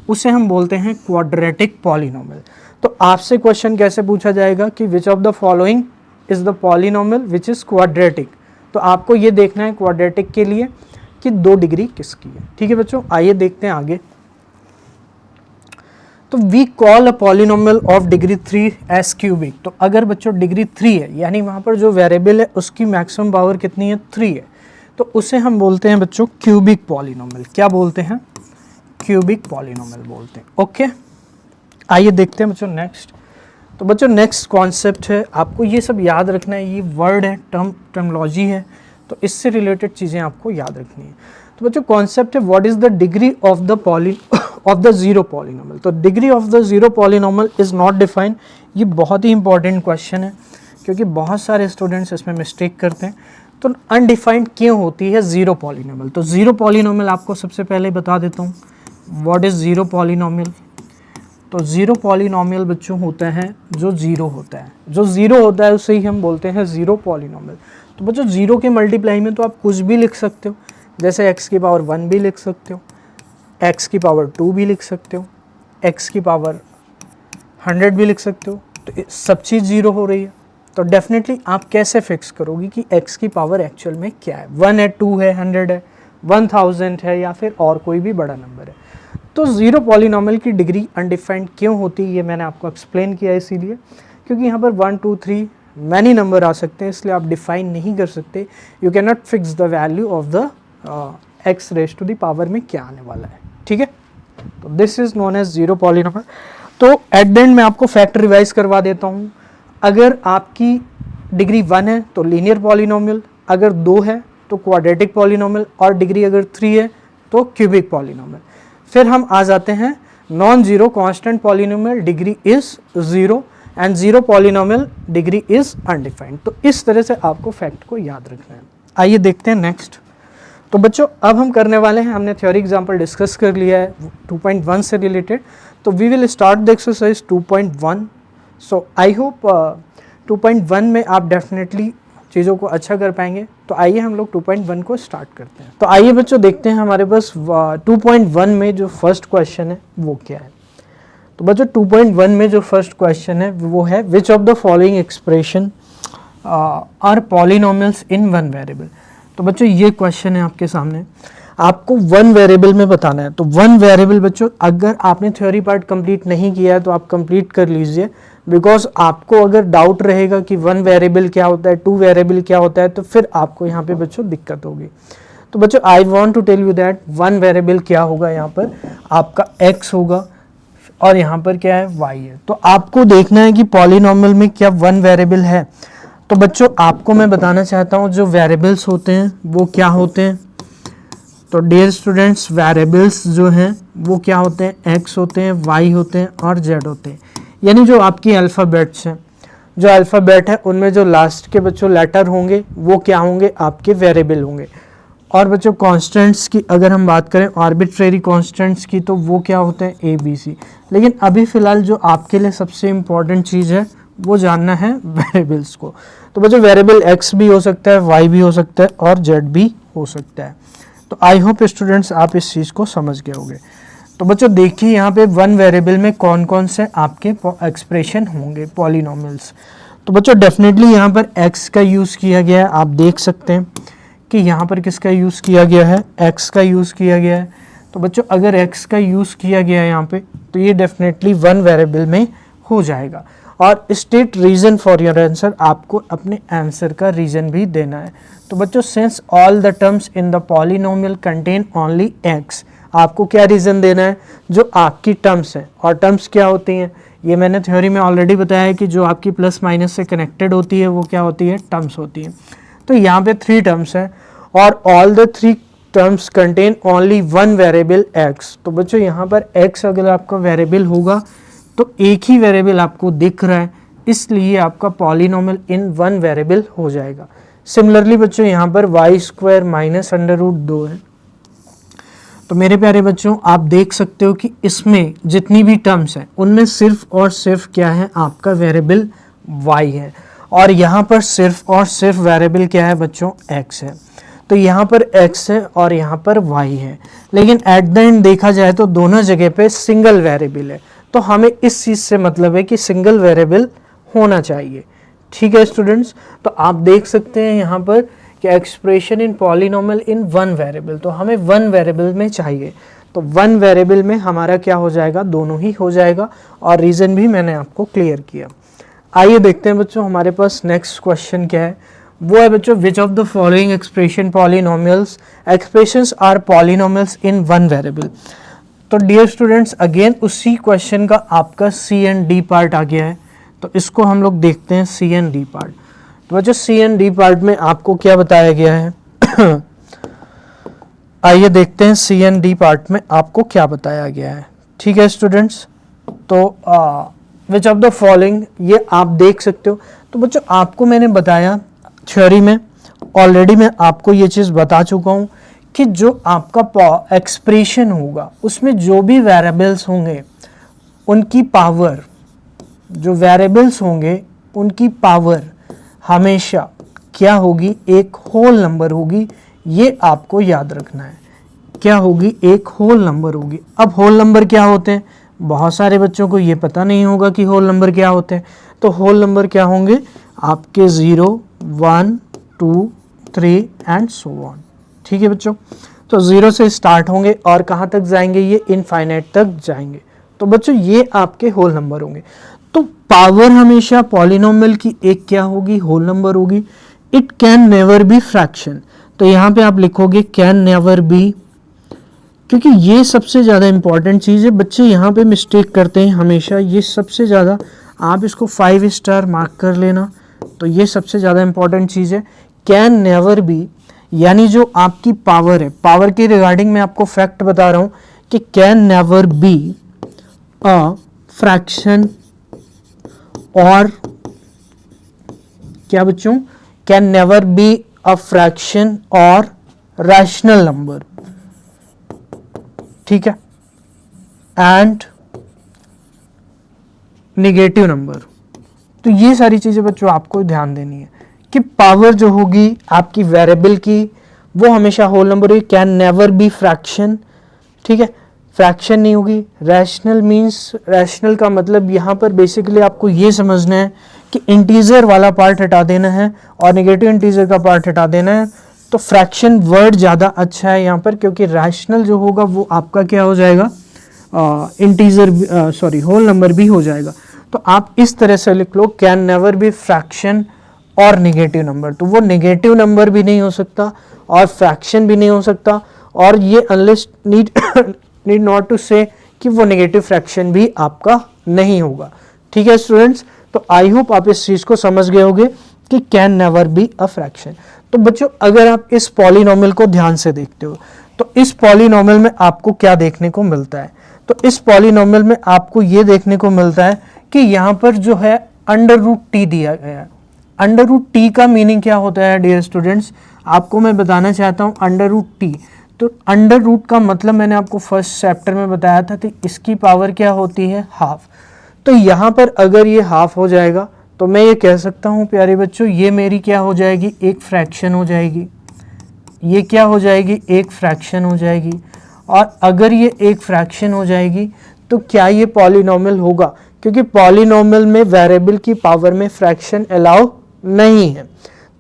उसे हम बोलते हैं क्वाड्रेटिक पॉलिनोमियल। तो आपसे क्वेश्चन कैसे पूछा जाएगा कि विच of the following is the polynomial which is quadratic. तो आपको ये देखना है क्वाड्रेटिक के लिए कि 2 डिग्री किसकी है। ठीक है बच्चों, आइए देखते हैं आगे। तो we call a polynomial of degree 3 as cubic. तो अगर बच्चों डिग्री 3 है, यानी वहाँ पर जो वेरिएबल है उसकी मैक्सिमम पावर कितनी है? 3 है, तो उसे हम बोलते हैं बच्चों क्यूबिक पॉलिनोमियल। क्या बोलते हैं? क्यूबिक पॉलिनोमियल बोलते हैं। ओके, आइए देखते हैं बच्चों नेक्स्ट। तो बच्चों नेक्स्ट कॉन्सेप्ट है, आपको ये सब याद रखना है, ये वर्ड है, टर्मोलॉजी है, तो इससे रिलेटेड चीज़ें आपको याद रखनी है। तो बच्चों कॉन्सेप्ट है what is the degree of the zero polynomial. तो degree of the zero polynomial is not defined. ये बहुत ही इंपॉर्टेंट क्वेश्चन है, क्योंकि बहुत सारे स्टूडेंट्स इसमें मिस्टेक करते हैं। तो अनडिफाइंड क्यों होती है जीरो पॉलिनोमियल? तो जीरो पॉलिनोमियल आपको सबसे पहले बता देता हूँ व्हाट इज जीरो पॉलिनोमियल। तो ज़ीरो पॉलिनोमियल बच्चों होता है जो ज़ीरो होता है, जो ज़ीरो होता है उसे ही हम बोलते हैं ज़ीरो पॉलिनोमियल। तो बच्चों ज़ीरो के मल्टीप्लाई में तो आप कुछ भी लिख सकते हो, जैसे x की पावर 1 भी लिख सकते हो, x की पावर 2 भी लिख सकते हो, x की पावर 100 भी लिख सकते हो। तो सब चीज़ ज़ीरो हो रही है, तो डेफिनेटली आप कैसे फिक्स करोगे कि x की पावर एक्चुअल में क्या है? 1 है, 2 है, 100 है, 1000 है, या फिर और कोई भी बड़ा नंबर है। तो ज़ीरो पॉलिनोमियल की डिग्री अनडिफाइंड क्यों होती है, ये मैंने आपको एक्सप्लेन किया इसीलिए, क्योंकि यहाँ पर 1 2 3 मैनी नंबर आ सकते हैं, इसलिए आप डिफाइन नहीं कर सकते। You can not fix the value of the x raise to the power में क्या आने वाला है। ठीक है, तो this is known as zero polynomial. तो एट द एंड मैं आपको फैक्ट रिवाइज करवा देता हूँ। अगर आपकी डिग्री 1 है तो लीनियर पॉलिनोमियल, अगर 2 है तो क्वाड्रेटिक पॉलिनोमियल, और डिग्री अगर 3 है तो क्यूबिक पॉलिनोमियल। फिर हम आ जाते हैं non zero constant polynomial, degree is 0, and zero polynomial degree is undefined. तो इस तरह से आपको फैक्ट को याद रखना है। आइए देखते हैं नेक्स्ट। तो बच्चों अब हम करने वाले हैं, हमने थ्योरी एग्जांपल डिस्कस कर लिया है 2.1 से रिलेटेड, तो we will start the exercise 2.1। So I hope 2.1 में आप डेफिनेटली चीज़ों को अच्छा कर पाएंगे। तो आइए हम लोग 2.1 को स्टार्ट करते हैं। तो आइए बच्चों देखते हैं हमारे पास 2.1 में जो फर्स्ट क्वेश्चन है वो क्या है। तो बच्चों 2.1 में जो फर्स्ट क्वेश्चन है वो है which of the following expression are polynomials in one variable. तो बच्चों ये क्वेश्चन है आपके सामने, आपको वन वेरिएबल में बताना है। तो वन वेरिएबल बच्चों अगर आपने थ्योरी पार्ट कंप्लीट नहीं किया है तो आप कंप्लीट कर लीजिए, बिकॉज आपको अगर डाउट रहेगा कि वन वेरिएबल क्या होता है, टू वेरिएबल क्या होता है, तो फिर आपको यहाँ पे बच्चों दिक्कत होगी। तो बच्चों I want to tell you that one variable क्या होगा, यहाँ पर आपका x होगा और यहाँ पर क्या है y है। तो आपको देखना है कि पॉलिनोमियल में क्या वन वेरिएबल है। तो बच्चों आपको मैं बताना चाहता हूँ जो वेरिएबल्स होते हैं वो क्या होते हैं। तो डियर स्टूडेंट्स वेरिएबल्स जो हैं वो क्या होते हैं, x होते हैं, y होते हैं और z होते हैं। यानी जो आपकी अल्फ़ाबेट्स हैं, जो अल्फ़ाबेट है उनमें जो लास्ट के बच्चों लेटर होंगे वो क्या होंगे, आपके वेरिएबल होंगे। और बच्चों कांस्टेंट्स की अगर हम बात करें, आर्बिट्रेरी कांस्टेंट्स की, तो वो क्या होते हैं, ए बी सी। लेकिन अभी फ़िलहाल जो आपके लिए सबसे इम्पॉर्टेंट चीज़ है वो जानना है वेरिएबल्स को। तो बच्चों वेरिएबल x भी हो सकता है, y भी हो सकता है और z भी हो सकता है। तो आई होप स्टूडेंट्स आप इस चीज़ को समझ गए होंगे। तो बच्चों देखिए यहाँ पे वन वेरिएबल में कौन कौन से आपके एक्सप्रेशन होंगे पॉलिनोमियल्स। तो बच्चों डेफिनेटली यहाँ पर x का यूज़ किया गया है, आप देख सकते हैं कि यहाँ पर किसका यूज़ किया गया है, x का यूज़ किया गया है। तो बच्चों अगर x का यूज़ किया गया है यहाँ पे तो ये डेफिनेटली वन वेरिएबल में हो जाएगा। और state reason for your answer, आपको अपने आंसर का रीज़न भी देना है। तो बच्चों since all the terms in the polynomial contain only x, आपको क्या रीज़न देना है, जो आपकी टर्म्स हैं। और टर्म्स क्या होती हैं, ये मैंने थ्योरी में ऑलरेडी बताया है कि जो आपकी प्लस माइनस से कनेक्टेड होती है वो क्या होती है, टर्म्स होती हैं। तो यहाँ पे थ्री टर्म्स हैं और all the three terms contain only one variable x। तो बच्चों यहाँ पर x अगर आपका वेरिएबल होगा तो एक ही वेरिएबल आपको दिख रहा है, इसलिए आपका पॉलिनोमियल इन वन वेरिएबल हो जाएगा। सिमिलरली बच्चों यहाँ पर y square minus under root 2 है। तो मेरे प्यारे बच्चों आप देख सकते हो कि इसमें जितनी भी टर्म्स हैं उनमें सिर्फ और सिर्फ क्या है, आपका वेरिएबल y है। और यहाँ पर सिर्फ और सिर्फ वेरिएबल क्या है बच्चों, x है। तो यहाँ पर x है और यहाँ पर y है, लेकिन एट द एंड देखा जाए तो दोनों जगह पे सिंगल वेरिएबल है। तो हमें इस चीज़ से मतलब है कि सिंगल वेरिएबल होना चाहिए। ठीक है स्टूडेंट्स, तो आप देख सकते हैं यहाँ पर कि expression in polynomial in one variable, तो हमें वन वेरिएबल में चाहिए। तो वन वेरिएबल में हमारा क्या हो जाएगा, दोनों ही हो जाएगा। और रीज़न भी मैंने आपको क्लियर किया। आइए देखते हैं बच्चों हमारे पास नेक्स्ट क्वेश्चन क्या है। वो है बच्चों which of the following expression polynomials expressions are polynomials in one variable. तो डियर स्टूडेंट्स अगेन उसी क्वेश्चन का आपका सी एंड डी पार्ट आ गया है। तो इसको हम लोग देखते हैं सी एंड डी पार्ट। तो बच्चों सी एंड डी पार्ट में आपको क्या बताया गया है आइए देखते हैं सी एंड डी पार्ट में आपको क्या बताया गया है। ठीक है स्टूडेंट्स, तो विच ऑफ द फॉलोइंग ये आप देख सकते हो। तो बच्चों आपको मैंने बताया थ्योरी में ऑलरेडी, मैं आपको ये चीज़ बता चुका हूँ कि जो आपका एक्सप्रेशन होगा उसमें जो भी वेरिएबल्स होंगे उनकी पावर, जो वेरिएबल्स होंगे उनकी पावर हमेशा क्या होगी, एक होल नंबर होगी। ये आपको याद रखना है, क्या होगी, एक होल नंबर होगी। अब होल नंबर क्या होते हैं, बहुत सारे बच्चों को ये पता नहीं होगा कि होल नंबर क्या होते हैं। तो होल नंबर क्या होंगे, आपके 0, 1, 2, 3 एंड सो ऑन। ठीक है बच्चों, तो 0 से स्टार्ट होंगे और कहाँ तक जाएंगे, ये इनफाइनाइट तक जाएंगे। तो बच्चों ये आपके होल नंबर होंगे। तो पावर हमेशा पॉलिनोमियल की एक क्या होगी, होल नंबर होगी। It can never be fraction. तो यहाँ पे आप लिखोगे कैन नेवर बी, क्योंकि ये सबसे ज़्यादा इंपॉर्टेंट चीज़ है। बच्चे यहाँ पे मिस्टेक करते हैं हमेशा, ये सबसे ज़्यादा, आप इसको 5 स्टार मार्क कर लेना। तो ये सबसे ज़्यादा इंपॉर्टेंट चीज़ है, कैन नेवर बी, यानी जो आपकी पावर है, पावर के रिगार्डिंग मैं आपको फैक्ट बता रहा हूँ कि can never be a fraction, और क्या बच्चों, can never be a fraction और रैशनल नंबर। ठीक है, एंड नेगेटिव नंबर। तो ये सारी चीजें बच्चों आपको ध्यान देनी है कि पावर जो होगी आपकी वेरिएबल की वो हमेशा होल नंबर होगी, कैन नेवर बी फ्रैक्शन, ठीक है, फ्रैक्शन नहीं होगी। रैशनल मीन्स, रैशनल का मतलब यहाँ पर बेसिकली आपको ये समझना है कि इंटीजर वाला पार्ट हटा देना है और नेगेटिव इंटीजर का पार्ट हटा देना है। तो फ्रैक्शन वर्ड ज़्यादा अच्छा है यहाँ पर, क्योंकि रैशनल जो होगा वो आपका क्या हो जाएगा, इंटीजर सॉरी होल नंबर भी हो जाएगा। तो आप इस तरह से लिख लो, कैन नेवर बी फ्रैक्शन और नेगेटिव नंबर। तो वो नेगेटिव नंबर भी नहीं हो सकता और फ्रैक्शन भी नहीं हो सकता, और ये अनलेस नीड नॉट टू से कि वो नेगेटिव फ्रैक्शन भी आपका नहीं होगा। ठीक है स्टूडेंट्स, तो आई होप आप इस चीज़ को समझ गए होंगे कि can never be a fraction. तो बच्चों अगर आप इस पॉलिनोमियल को ध्यान से देखते हो तो इस पॉलिनोमियल में आपको क्या देखने को मिलता है, तो इस पॉलिनोमियल में आपको ये देखने को मिलता है कि यहाँ पर जो है अंडर रूट टी दिया गया है। अंडर रूट टी का मीनिंग क्या होता है डियर स्टूडेंट्स, आपको मैं बताना चाहता हूँ अंडर रूट टी। तो अंडर रूट का मतलब मैंने आपको फर्स्ट चैप्टर में बताया था कि इसकी पावर क्या होती है, हाफ। तो यहाँ पर अगर ये हाफ हो जाएगा तो मैं ये कह सकता हूँ प्यारे बच्चों, ये मेरी क्या हो जाएगी, एक फ्रैक्शन हो जाएगी। ये क्या हो जाएगी, एक फ्रैक्शन हो जाएगी। और अगर ये एक फ्रैक्शन हो जाएगी तो क्या ये पॉलिनोमियल होगा, क्योंकि पॉलिनोमियल में वेरिएबल की पावर में फ्रैक्शन अलाउ नहीं है,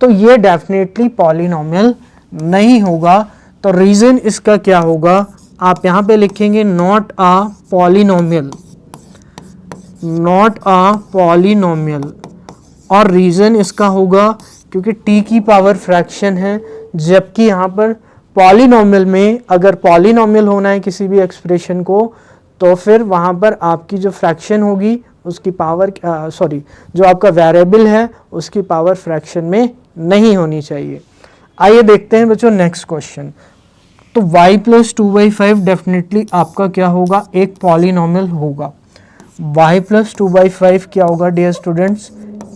तो ये डेफिनेटली पॉलिनोमियल नहीं होगा। तो रीजन इसका क्या होगा, आप यहाँ पे लिखेंगे not a polynomial, not a polynomial. और रीजन इसका होगा क्योंकि t की पावर फ्रैक्शन है, जबकि यहाँ पर पॉलिनोमियल में अगर पॉलिनोमियल होना है किसी भी एक्सप्रेशन को तो फिर वहाँ पर आपकी जो फ्रैक्शन होगी उसकी पावर जो आपका वेरिएबल है उसकी पावर फ्रैक्शन में नहीं होनी चाहिए। आइए देखते हैं बच्चों नेक्स्ट क्वेश्चन। तो y प्लस 2/5 डेफिनेटली आपका क्या होगा, एक पॉलिनोमियल होगा। y प्लस 2/5 क्या होगा डियर स्टूडेंट्स,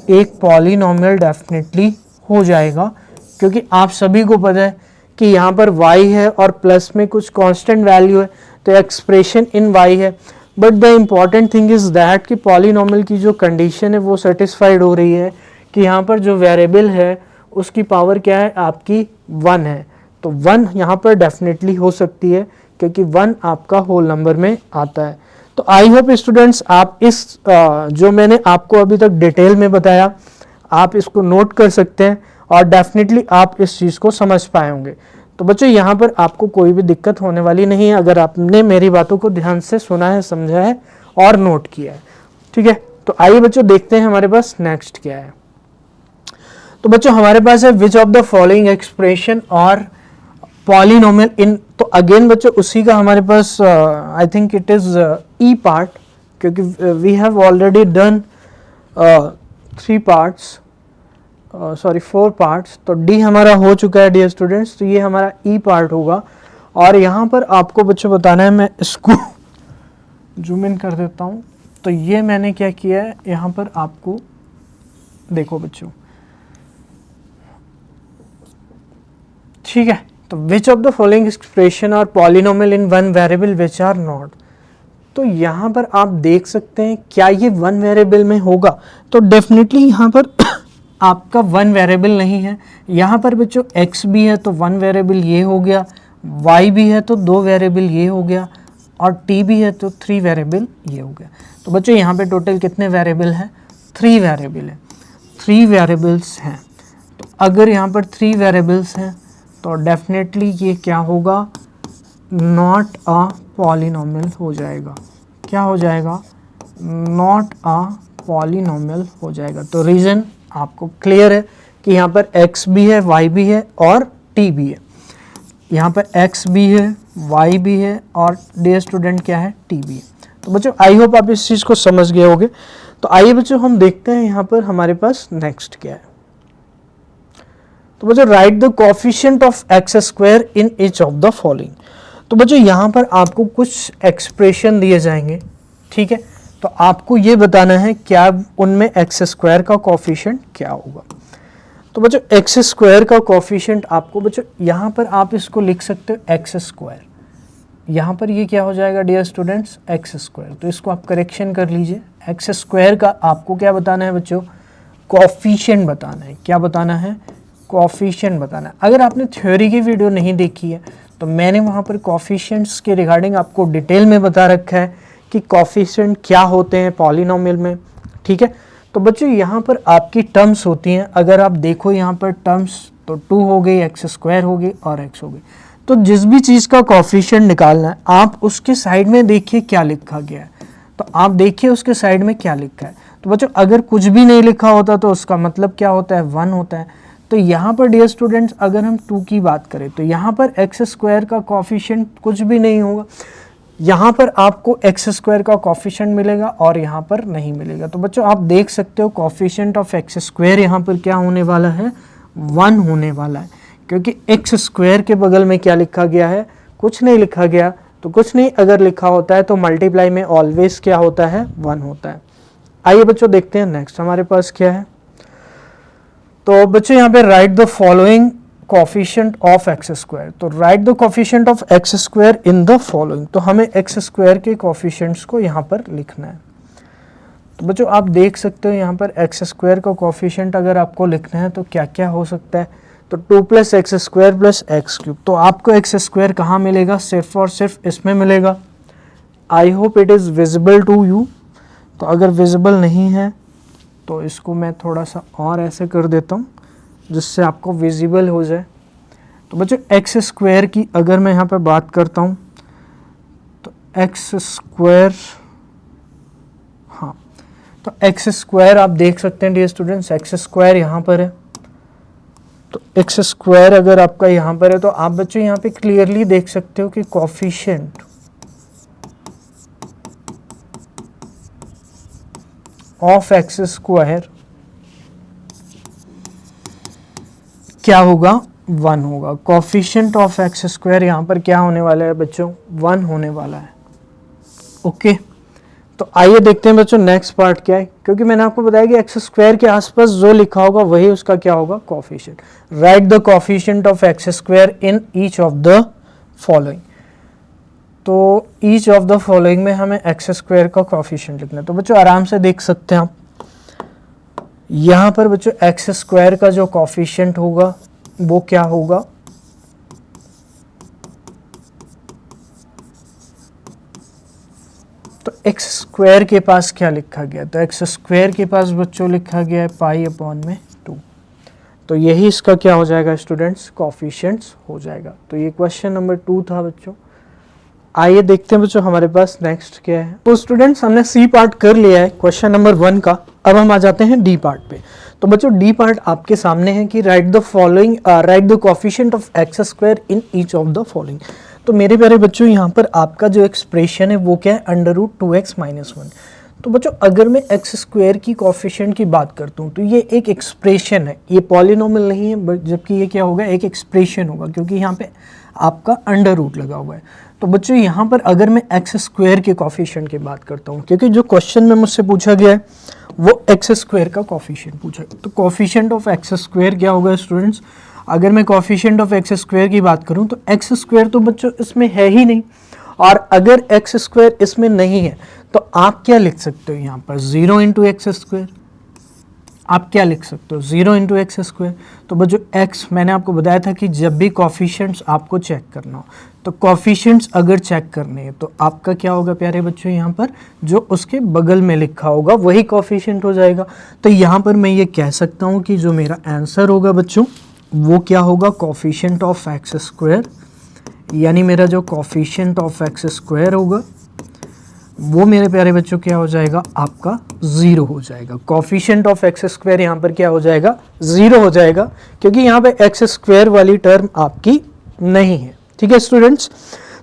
एक पॉलिनोमियल डेफिनेटली हो जाएगा, क्योंकि आप सभी को पता है कि यहाँ पर y है और प्लस में कुछ कांस्टेंट वैल्यू है, तो एक्सप्रेशन इन y है। But the important thing is that कि पॉलिनोमियल की जो कंडीशन है वो सेटिस्फाइड हो रही है कि यहाँ पर जो वेरिएबल है उसकी पावर क्या है, आपकी 1 है। तो 1 यहाँ पर डेफिनेटली हो सकती है क्योंकि 1 आपका होल नंबर में आता है। तो आई होप स्टूडेंट्स आप इस जो मैंने आपको अभी तक डिटेल में बताया आप इसको नोट कर सकते हैं और डेफिनेटली आप इस चीज़ को समझ पाए होंगे। तो बच्चों यहाँ पर आपको कोई भी दिक्कत होने वाली नहीं है अगर आपने मेरी बातों को ध्यान से सुना है, समझा है और नोट किया है। ठीक है, तो आइए बच्चों देखते हैं हमारे पास नेक्स्ट क्या है। तो बच्चों हमारे पास है which of the following expression are polynomial in, तो अगेन बच्चों उसी का हमारे पास I think it is E part, क्योंकि we have already done 4 parts. तो डी हमारा हो चुका है डियर स्टूडेंट्स, तो ये हमारा ई पार्ट होगा। और यहाँ पर आपको बच्चों बताना है, मैं इसको जूम इन कर देता हूँ। तो ये मैंने क्या किया है यहाँ पर आपको देखो बच्चों, ठीक है। तो which of the following expression are polynomial in one variable which are not, तो यहाँ पर आप देख सकते हैं क्या ये वन वेरिएबल में होगा, तो डेफिनेटली यहाँ पर आपका वन वेरिएबल नहीं है। यहाँ पर बच्चों x भी है तो वन वेरिएबल ये हो गया, y भी है तो 2 वेरिएबल ये हो गया, और t भी है तो 3 वेरिएबल ये हो गया। तो बच्चों यहाँ पे टोटल कितने वेरिएबल हैं, 3 वेरिएबल है, 3 वेरिएबल्स हैं। तो अगर यहाँ पर 3 वेरिएबल्स हैं तो डेफिनेटली ये क्या होगा, नॉट अ पॉलिनोमियल हो जाएगा। क्या हो जाएगा, नॉट अ पॉलिनोमियल हो जाएगा। तो रीज़न आपको क्लियर है कि यहाँ पर x भी है, y भी है और t भी है। यहाँ पर x भी है, y भी है और डियर स्टूडेंट क्या है, t भी है। तो बच्चों आई होप आप इस चीज़ को समझ गए होंगे। तो आइए बच्चों हम देखते हैं यहाँ पर हमारे पास नेक्स्ट क्या है। तो बच्चों right the coefficient of x square in each of the following. तो बच्चों यहाँ पर आपको कुछ एक्सप्रेशन दिए जाएंगे, ठीक है। तो आपको ये बताना है क्या उनमें एक्स स्क्वायर का कोएफिशिएंट क्या होगा। तो बच्चों एक्स स्क्वायर का कोएफिशिएंट आपको बच्चों यहाँ पर आप इसको लिख सकते हो एक्स स्क्वायर, यहाँ पर ये क्या हो जाएगा डियर स्टूडेंट्स, एक्स स्क्वायर। तो इसको आप करेक्शन कर लीजिए, एक्स स्क्वायर का आपको क्या बताना है बच्चों, कोफिशिएंट बताना है। क्या बताना है? कोफिशिएंट बताना है। अगर आपने थ्योरी की वीडियो नहीं देखी है तो मैंने वहाँ पर कोफिशिएंट्स के रिगार्डिंग आपको डिटेल में बता रखा है कि कोफिशिएंट क्या होते हैं पॉलिनोमियल में, ठीक है। तो बच्चों यहाँ पर आपकी टर्म्स होती हैं, अगर आप देखो यहाँ पर टर्म्स तो 2 हो गई, एक्स स्क्वायर हो गई और एक्स हो गई। तो जिस भी चीज़ का कोफिशिएंट निकालना है आप उसके साइड में देखिए क्या लिखा गया है, तो आप देखिए उसके साइड में क्या लिखा है। तो बच्चों अगर कुछ भी नहीं लिखा होता तो उसका मतलब क्या होता है? 1 होता है। तो यहाँ पर डियर स्टूडेंट्स अगर हम 2 की बात करें तो यहाँ पर एक्स स्क्वायर का कोफिशिएंट कुछ भी नहीं होगा, यहाँ पर आपको एक्स स्क्वायर का कोफिशिएंट मिलेगा और यहाँ पर नहीं मिलेगा। तो बच्चों आप देख सकते हो कोफिशिएंट ऑफ एक्स स्क्वायर यहाँ पर क्या होने वाला है? 1 होने वाला है, क्योंकि एक्स स्क्वायर के बगल में क्या लिखा गया है? कुछ नहीं लिखा गया। तो कुछ नहीं अगर लिखा होता है तो मल्टीप्लाई में ऑलवेज क्या होता है? 1 होता है। आइए बच्चों देखते हैं नेक्स्ट हमारे पास क्या है। तो बच्चों यहाँ पे write the following coefficient of x square. तो write the coefficient of x square in the following. तो हमें एक्स स्क्वायर के कोफिशिएंट्स को यहाँ पर लिखना है। तो बच्चों आप देख सकते हो यहाँ पर एक्स स्क्वायर का कोफिशिएंट अगर आपको लिखना है तो क्या क्या हो सकता है? तो 2 + एक्स स्क्वायर + एक्स क्यूब। तो आपको एक्स स्क्वायर कहाँ मिलेगा? सिर्फ और सिर्फ इसमें मिलेगा। I hope it is visible to you. तो अगर विजिबल नहीं है तो इसको मैं थोड़ा सा और ऐसे कर देता हूँ जिससे आपको विजिबल हो जाए। तो बच्चों एक्स स्क्वायर की अगर मैं यहाँ पे बात करता हूँ तो एक्स स्क्वायर, हाँ, तो एक्स स्क्वायर आप देख सकते हैं डियर स्टूडेंट्स, एक्स स्क्वायर यहाँ पर है। तो एक्स स्क्वायर अगर आपका यहाँ पर है तो आप बच्चों यहाँ पे क्लियरली देख सकते हो कि कोफिशिएंट ऑफ एक्स स्क्वायर क्या होगा? 1 होगा। कोफिशिएंट ऑफ एक्स स्क्वायर यहाँ पर क्या होने वाला है बच्चों? 1 होने वाला है। ओके, तो आइए देखते हैं बच्चों नेक्स्ट पार्ट क्या है, क्योंकि मैंने आपको बताया कि एक्स स्क्वायर के आसपास जो लिखा होगा वही उसका क्या होगा? Coefficient. Right the coefficient of x square in each of the following. तो ईच ऑफ द फॉलोइंग में हमें एक्स स्क्वायर का कोफिशिएंट लिखना है। तो बच्चों आराम से देख सकते हैं आप यहाँ पर बच्चों एक्स स्क्वायर का जो कोफिशिएंट होगा वो क्या होगा? तो एक्स स्क्वायर के पास क्या लिखा गया? तो एक्स स्क्वायर के पास बच्चों लिखा गया है π/2। तो यही इसका क्या हो जाएगा स्टूडेंट्स? कोफिशिएंट्स हो जाएगा। तो ये क्वेश्चन नंबर 2 था बच्चों। आइए देखते हैं बच्चों हमारे पास नेक्स्ट क्या है। तो स्टूडेंट्स हमने सी पार्ट कर लिया है क्वेश्चन नंबर 1 का। अब हम आ जाते हैं डी पार्ट पे। तो बच्चों डी पार्ट आपके सामने है कि right the following, right the coefficient of x square in each of the following. तो मेरे प्यारे बच्चों यहाँ पर आपका जो एक्सप्रेशन है वो क्या है? √2x - 1। तो बच्चों अगर मैं एक्स स्क्वायर की कोफिशिएंट की बात करता हूँ तो ये एक एक्सप्रेशन है, ये पॉलिनोमियल नहीं है, जबकि ये क्या होगा? एक एक्सप्रेशन होगा, क्योंकि यहाँ पे आपका √ लगा हुआ है। तो बच्चों यहाँ पर अगर मैं एक्स स्क्वायर के कोफिशिएंट की बात करता हूँ, क्योंकि जो क्वेश्चन में मुझसे पूछा गया है वो एक्स स्क्वायर का कोफिशिएंट पूछा है, तो कोफिशिएंट ऑफ एक्स स्क्वायर क्या होगा स्टूडेंट्स? अगर मैं कोफिशिएंट ऑफ एक्स स्क्वायर की बात करूँ तो एक्स स्क्वायर तो बच्चों इसमें है ही नहीं, और अगर एक्स स्क्वायर इसमें नहीं है तो आप क्या लिख सकते हो यहाँ पर? 0 × एक्स स्क्वायर। आप क्या लिख सकते हो? 0 × एक्स स्क्वायर। तो बच्चों एक्स मैंने आपको बताया था कि जब भी कोफिशिएंट्स आपको चेक करना हो तो कोफिशिएंट्स अगर चेक करने हैं तो आपका क्या होगा प्यारे बच्चों? यहाँ पर जो उसके बगल में लिखा होगा वही कोफिशिएंट हो जाएगा। तो यहाँ पर मैं ये कह सकता हूँ कि जो मेरा आंसर होगा बच्चों वो क्या होगा? कोफिशिएंट ऑफ एक्स स्क्वायर, यानी मेरा जो कोफिशिएंट ऑफ एक्स स्क्वायर होगा वो मेरे प्यारे बच्चों क्या हो जाएगा? आपका 0 हो जाएगा। कोफिशिएंट ऑफ एक्स स्क्वायर यहाँ पर क्या हो जाएगा? 0 हो जाएगा, क्योंकि यहाँ पे एक्स स्क्वायर वाली टर्म आपकी नहीं है। ठीक है स्टूडेंट्स,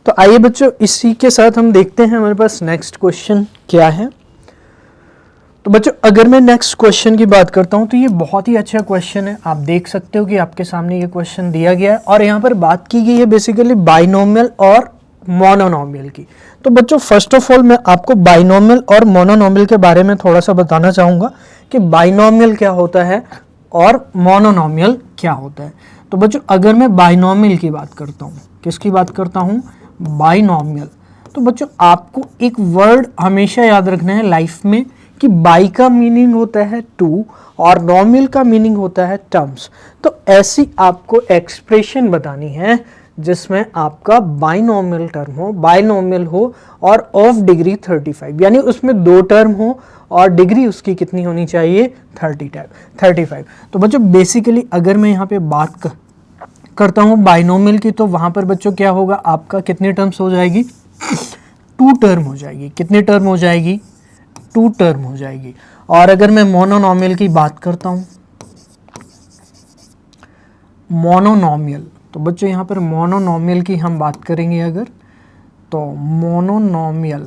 तो आइए बच्चों इसी के साथ हम देखते हैं हमारे पास नेक्स्ट क्वेश्चन क्या है। तो बच्चों अगर मैं नेक्स्ट क्वेश्चन की बात करता हूँ तो ये बहुत ही अच्छा क्वेश्चन है। आप देख सकते हो कि आपके सामने ये क्वेश्चन दिया गया है और यहाँ पर बात की गई है बेसिकली बाइनोमियल और मोनोनोमियल की। तो बच्चों फर्स्ट ऑफ ऑल मैं आपको बाइनोमियल और मोनोनोमियल के बारे में थोड़ा सा बताना चाहूँगा कि बाइनोमियल क्या होता है और मोनोनोमियल क्या होता है। तो बच्चों अगर मैं बाइनोमियल की बात करता हूँ, किसकी बात करता हूँ? बाइनोमियल। तो बच्चों आपको एक वर्ड हमेशा याद रखना है लाइफ में कि बाई का मीनिंग होता है टू और नॉमिनल का मीनिंग होता है टर्म्स। तो ऐसी आपको एक्सप्रेशन बतानी है जिसमें आपका बाइनॉमियल टर्म हो, बाइनॉमियल हो और ऑफ डिग्री 35, यानी उसमें दो टर्म हो और डिग्री उसकी कितनी होनी चाहिए 35। तो बच्चों बेसिकली अगर मैं यहाँ पे बात करता हूँ बाइनॉमियल की, तो वहाँ पर बच्चों क्या होगा, आपका कितने टर्म्स हो जाएगी, टू टर्म हो जाएगी। कितने टर्म हो जाएगी, टू टर्म हो जाएगी। और अगर मैं मोनोनॉमियल की बात करता हूँ, मोनोनॉमियल, तो बच्चों यहाँ पर मोनोनॉमियल की हम बात करेंगे अगर, तो मोनोनॉमियल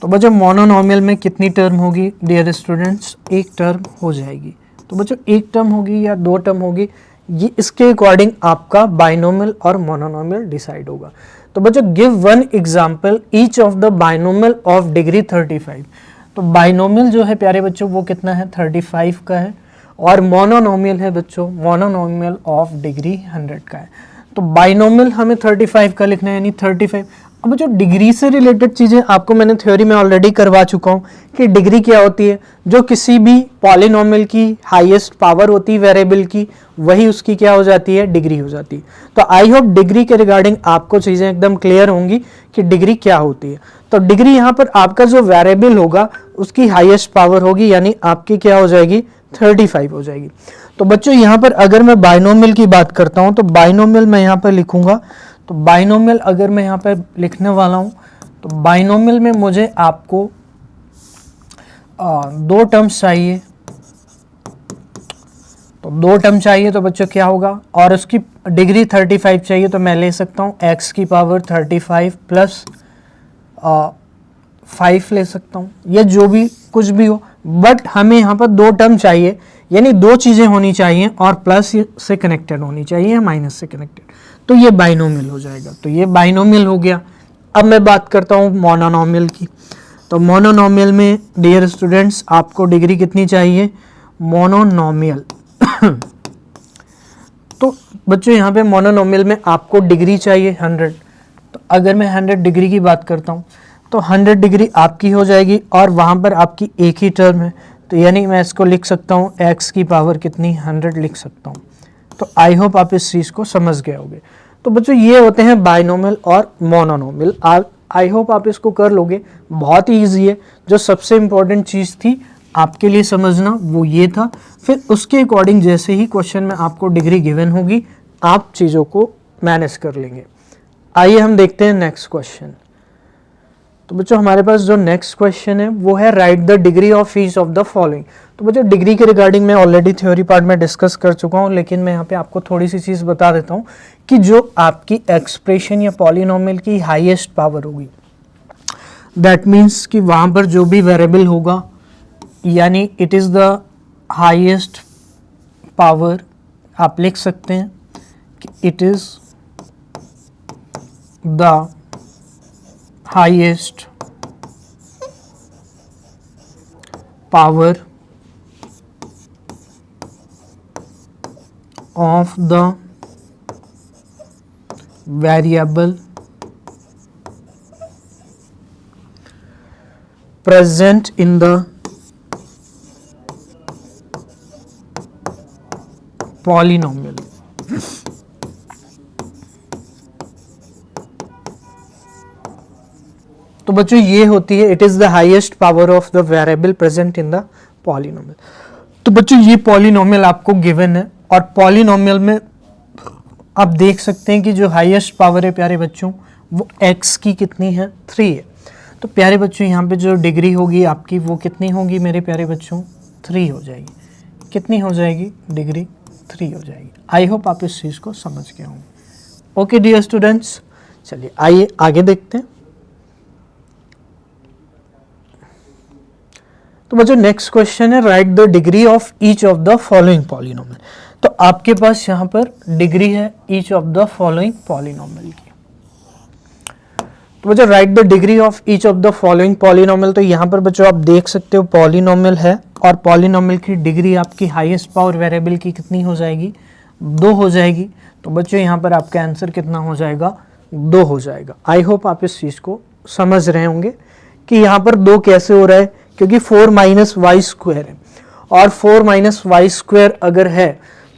तो बच्चों मोनोनॉमियल में कितनी टर्म होगी डियर स्टूडेंट्स, एक टर्म हो जाएगी। तो बच्चों एक टर्म होगी या दो टर्म होगी, ये इसके अकॉर्डिंग आपका बाइनोमियल और मोनोनॉमियल डिसाइड होगा। तो बच्चों give one example each of the binomial of degree 35। तो बाइनोमियल जो है प्यारे बच्चों वो कितना है, 35 का है, और मोनोनॉमियल है बच्चों, मोनोनॉमियल ऑफ डिग्री 100 का है। तो बाइनोमियल हमें 35 का लिखना है, यानी 35। अब जो डिग्री से रिलेटेड चीज़ें आपको मैंने थ्योरी में ऑलरेडी करवा चुका हूँ कि डिग्री क्या होती है, जो किसी भी पॉलिनोमियल की हाईएस्ट पावर होती है वेरिएबल की, वही उसकी क्या हो जाती है, डिग्री हो जाती है। तो आई होप डिग्री के रिगार्डिंग आपको चीज़ें एकदम क्लियर होंगी कि डिग्री क्या होती है। तो डिग्री यहाँ पर आपका जो वेरिएबल होगा उसकी हाईएस्ट पावर होगी, यानी आपकी क्या हो जाएगी, 35 हो जाएगी। तो बच्चों यहाँ पर अगर मैं बाइनोमियल की बात करता हूँ, तो बाइनोमियल मैं यहाँ पर लिखूंगा। तो बाइनोमियल अगर मैं यहाँ पर लिखने वाला हूँ, तो बाइनोमियल में मुझे आपको दो टर्म्स चाहिए। तो दो टर्म चाहिए तो बच्चों क्या होगा, और उसकी डिग्री 35 चाहिए, तो मैं ले सकता हूँ x की पावर 35 प्लस 5 ले सकता हूँ, या जो भी कुछ भी हो, बट हमें यहाँ पर दो टर्म चाहिए, यानी दो चीज़ें होनी चाहिए, और प्लस से कनेक्टेड होनी चाहिए या माइनस से कनेक्टेड, तो ये बाइनोमियल हो जाएगा। तो ये बाइनोमियल हो गया। अब मैं बात करता हूँ मोनोनॉमियल की। तो मोनोनॉमियल में डियर स्टूडेंट्स आपको डिग्री कितनी चाहिए, मोनोनॉमियल तो बच्चों यहाँ पे मोनोनॉमियल में आपको डिग्री चाहिए 100। तो अगर मैं 100 डिग्री की बात करता हूँ, तो 100 डिग्री आपकी हो जाएगी, और वहाँ पर आपकी एक ही टर्म है, तो यानी मैं इसको लिख सकता हूँ x की पावर कितनी, 100 लिख सकता हूँ। तो आई होप आप इस चीज़ को समझ गए होंगे। तो बच्चों ये होते हैं बाइनोमियल और मोनोनॉमियल। आई होप आप इसको कर लोगे, बहुत ही ईजी है। जो सबसे इम्पोर्टेंट चीज़ थी आपके लिए समझना वो ये था, फिर उसके अकॉर्डिंग जैसे ही क्वेश्चन में आपको डिग्री गिवन होगी आप चीज़ों को मैनेज कर लेंगे। आइए हम देखते हैं नेक्स्ट क्वेश्चन। तो बच्चों हमारे पास जो नेक्स्ट क्वेश्चन है वो है right the degree of each of the following. तो बच्चों डिग्री के रिगार्डिंग मैं ऑलरेडी थ्योरी पार्ट में डिस्कस कर चुका हूँ, लेकिन मैं यहाँ पे आपको थोड़ी सी चीज़ बता देता हूँ कि जो आपकी एक्सप्रेशन या पॉलिनोमियल की हाईएस्ट पावर होगी, दैट मीन्स कि वहाँ पर जो भी वेरिएबल होगा, यानी it is the highest power, आप लिख सकते हैं कि it is the highest power of the variable present in the polynomial। तो बच्चों ये होती है it is the highest power of the variable present in the polynomial. तो बच्चों ये पॉलिनोमियल आपको गिवन है, और पॉलिनोमियल में आप देख सकते हैं कि जो हाईएस्ट पावर है प्यारे बच्चों वो x की कितनी है, 3 है। तो प्यारे बच्चों यहाँ पे जो डिग्री होगी आपकी वो कितनी होगी मेरे प्यारे बच्चों, 3 हो जाएगी। कितनी हो जाएगी, डिग्री 3 हो जाएगी। आई होप आप इस चीज़ को समझ गए होंगे। ओके डियर स्टूडेंट्स, चलिए आइए आगे देखते हैं। तो बच्चों नेक्स्ट क्वेश्चन है right the degree of each of the following polynomial. तो आपके पास यहाँ पर डिग्री है each of the following polynomial की। तो बच्चों right the degree of each of the following polynomial. तो यहाँ पर बच्चों आप देख सकते हो पॉलिनोमियल है, और पॉलिनोमियल की डिग्री आपकी हाईएस्ट पावर वेरिएबल की कितनी हो जाएगी, 2 हो जाएगी। तो बच्चों यहाँ पर आपका आंसर कितना हो जाएगा, 2 हो जाएगा। आई होप आप इस चीज़ को समझ रहे होंगे कि यहाँ पर 2 कैसे हो रहा है, क्योंकि 4 माइनस वाई स्क्वायर है, और 4 माइनस वाई स्क्वायर अगर है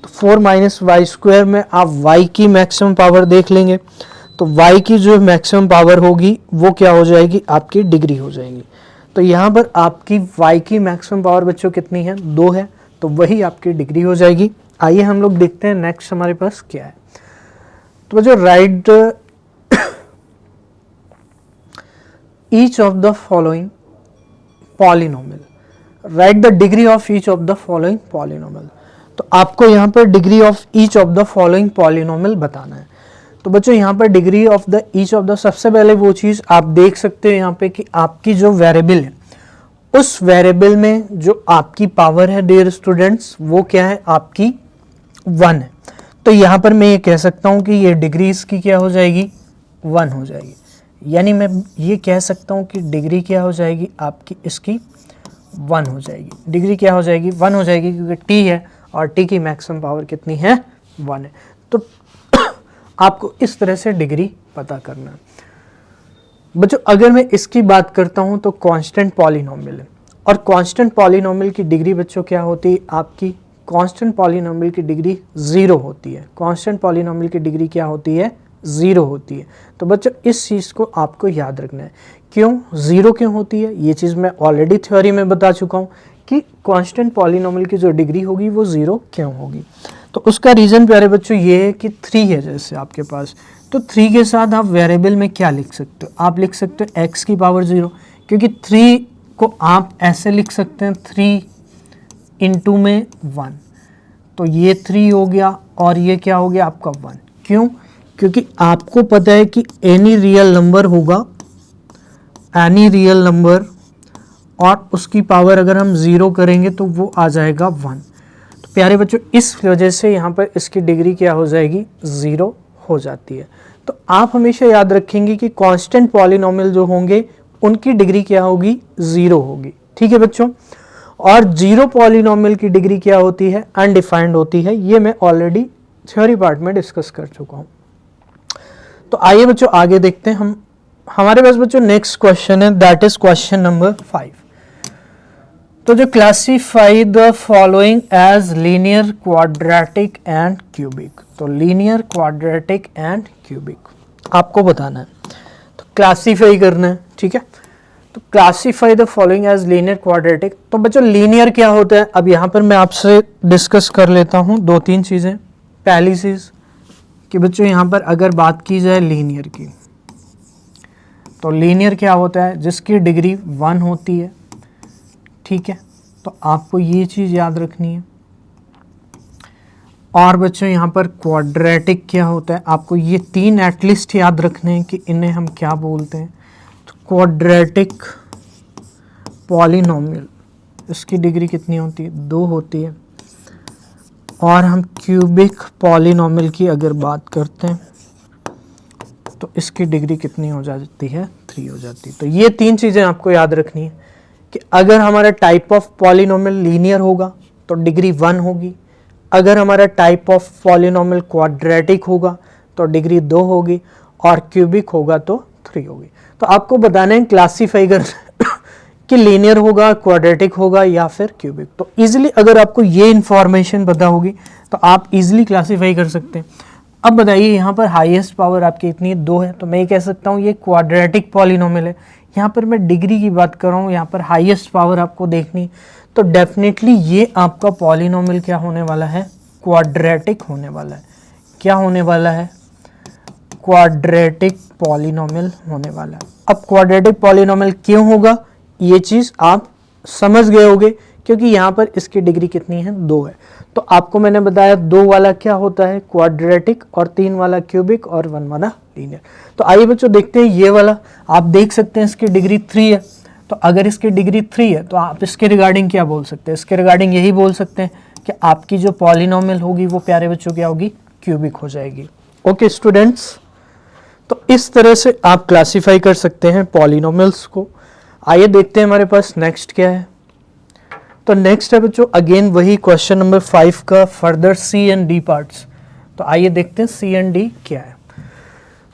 तो 4 माइनस वाई स्क्वायर में आप y की मैक्सिमम पावर देख लेंगे, तो y की जो मैक्सिमम पावर होगी वो क्या हो जाएगी, आपकी डिग्री हो जाएगी। तो यहाँ पर आपकी y की मैक्सिमम पावर बच्चों कितनी है, 2 है, तो वही आपकी डिग्री हो जाएगी। आइए हम लोग देखते हैं नेक्स्ट हमारे पास क्या है। तो बच्चों right each of the following polynomial, right the degree of each of the following polynomial. तो आपको यहाँ पर degree of each of the following polynomial बताना है। तो बच्चों यहाँ पर degree of the each of the, सबसे पहले वो चीज़ आप देख सकते हो यहाँ पे कि आपकी जो वेरिएबल है उस वेरिएबल में जो आपकी पावर है डियर स्टूडेंट्स वो क्या है, आपकी 1 है। तो यहाँ पर मैं ये कह सकता हूँ कि ये डिग्री इसकी क्या हो जाएगी, 1 हो जाएगी। यानी मैं ये कह सकता हूँ कि डिग्री क्या हो जाएगी, आपकी इसकी 1 हो जाएगी। डिग्री क्या हो जाएगी, 1 हो जाएगी, क्योंकि t है और t की मैक्सिमम पावर कितनी है, 1 है। तो आपको इस तरह से डिग्री पता करना है। बच्चों अगर मैं इसकी बात करता हूँ तो कांस्टेंट पॉलिनोमियल है, और कांस्टेंट पॉलिनोमियल की डिग्री बच्चों क्या होती है, आपकी कांस्टेंट पॉलिनोमियल की डिग्री 0 होती है। कांस्टेंट पॉलिनोमियल की डिग्री क्या होती है, 0 होती है। तो बच्चों इस चीज़ को आपको याद रखना है। क्यों 0 क्यों होती है, ये चीज़ मैं ऑलरेडी थ्योरी में बता चुका हूँ कि कांस्टेंट पॉलिनोमियल की जो डिग्री होगी वो 0 क्यों होगी। तो उसका रीज़न प्यारे बच्चों ये है कि 3 है जैसे आपके पास, तो 3 के साथ आप वेरिएबल में क्या लिख सकते हो, आप लिख सकते हो x की पावर 0, क्योंकि 3 को आप ऐसे लिख सकते हैं 3 इंटू में 1, तो ये 3 हो गया और ये क्या हो गया आपका 1। क्यों, क्योंकि आपको पता है कि एनी रियल नंबर होगा, एनी रियल नंबर, और उसकी पावर अगर हम 0 करेंगे तो वो आ जाएगा 1। तो प्यारे बच्चों इस वजह से यहाँ पर इसकी डिग्री क्या हो जाएगी, 0 हो जाती है। तो आप हमेशा याद रखेंगे कि कांस्टेंट पॉलिनोमियल जो होंगे उनकी डिग्री क्या होगी, 0 होगी। ठीक है बच्चों, और 0 पॉलिनोमियल की डिग्री क्या होती है, अनडिफाइंड होती है। ये मैं ऑलरेडी थ्योरी पार्ट में डिस्कस कर चुका हूँ। तो आइए बच्चों आगे देखते हैं। हमारे पास बच्चों नेक्स्ट क्वेश्चन है, दैट इज क्वेश्चन नंबर 5। तो जो classify the following as linear, quadratic and cubic. तो लीनियर, क्वाड्रेटिक एंड क्यूबिक आपको बताना है, तो क्लासीफाई करना है। ठीक है, तो classify the following as linear, quadratic. तो बच्चों लीनियर क्या होता है, अब यहाँ पर मैं आपसे डिस्कस कर लेता हूँ 2-3 चीज़ें। पहली चीज़ कि बच्चों यहाँ पर अगर बात की जाए लीनियर की, तो लीनियर क्या होता है, जिसकी डिग्री 1 होती है। ठीक है, तो आपको ये चीज़ याद रखनी है। और बच्चों यहाँ पर क्वाड्रेटिक क्या होता है, आपको ये 3 एटलीस्ट याद रखने हैं कि इन्हें हम क्या बोलते हैं। तो क्वाड्रेटिक पॉलिनोमियल, इसकी डिग्री कितनी होती है, 2 होती है। और हम क्यूबिक पॉलिनोमियल की अगर बात करते हैं तो इसकी डिग्री कितनी हो जाती है, 3 हो जाती है। तो ये 3 चीज़ें आपको याद रखनी है कि अगर हमारा टाइप ऑफ पॉलिनोमियल लीनियर होगा तो डिग्री 1 होगी, अगर हमारा टाइप ऑफ पॉलिनोमियल क्वाड्रेटिक होगा तो डिग्री 2 होगी, और क्यूबिक होगा तो 3 होगी। तो आपको बताना है क्लासीफाई करना कि लीनियर होगा, क्वाड्रेटिक होगा या फिर क्यूबिक। तो इजीली अगर आपको ये इन्फॉर्मेशन पता होगी तो आप इजीली क्लासीफाई कर सकते हैं। अब बताइए यहाँ पर हाईएस्ट पावर आपकी इतनी 2 है, तो मैं ये कह सकता हूँ ये क्वाड्रेटिक पॉलिनोमियल है। यहाँ पर मैं डिग्री की बात कर रहा हूँ, यहाँ पर हाईएस्ट पावर आपको देखनी, तो डेफिनेटली ये आपका पॉलिनोमियल क्या होने वाला है, क्वाड्रेटिक होने वाला है। क्या होने वाला है, क्वाड्रेटिक पॉलिनोमियल होने वाला है। अब क्वाड्रेटिक पॉलिनोमियल क्यों होगा, ये चीज़ आप समझ गए होंगे, क्योंकि यहाँ पर इसकी डिग्री कितनी है, 2 है। तो आपको मैंने बताया 2 वाला क्या होता है, क्वाड्रेटिक, और 3 वाला क्यूबिक, और 1 वाला लीनियर। तो आइए बच्चों देखते हैं ये वाला। आप देख सकते हैं इसकी डिग्री 3 है, तो अगर इसकी डिग्री 3 है तो आप इसके रिगार्डिंग क्या बोल सकते हैं, इसके रिगार्डिंग यही बोल सकते हैं कि आपकी जो पॉलिनोमियल होगी वो प्यारे बच्चों क्या होगी, क्यूबिक हो जाएगी। ओके स्टूडेंट्स, तो इस तरह से आप क्लासीफाई कर सकते हैं पॉलिनोमियल्स को। आइए देखते हैं हमारे पास नेक्स्ट क्या है। तो नेक्स्ट है बच्चों अगेन वही क्वेश्चन नंबर 5 का further C and D parts. तो आइए देखते हैं सी एंड डी क्या है।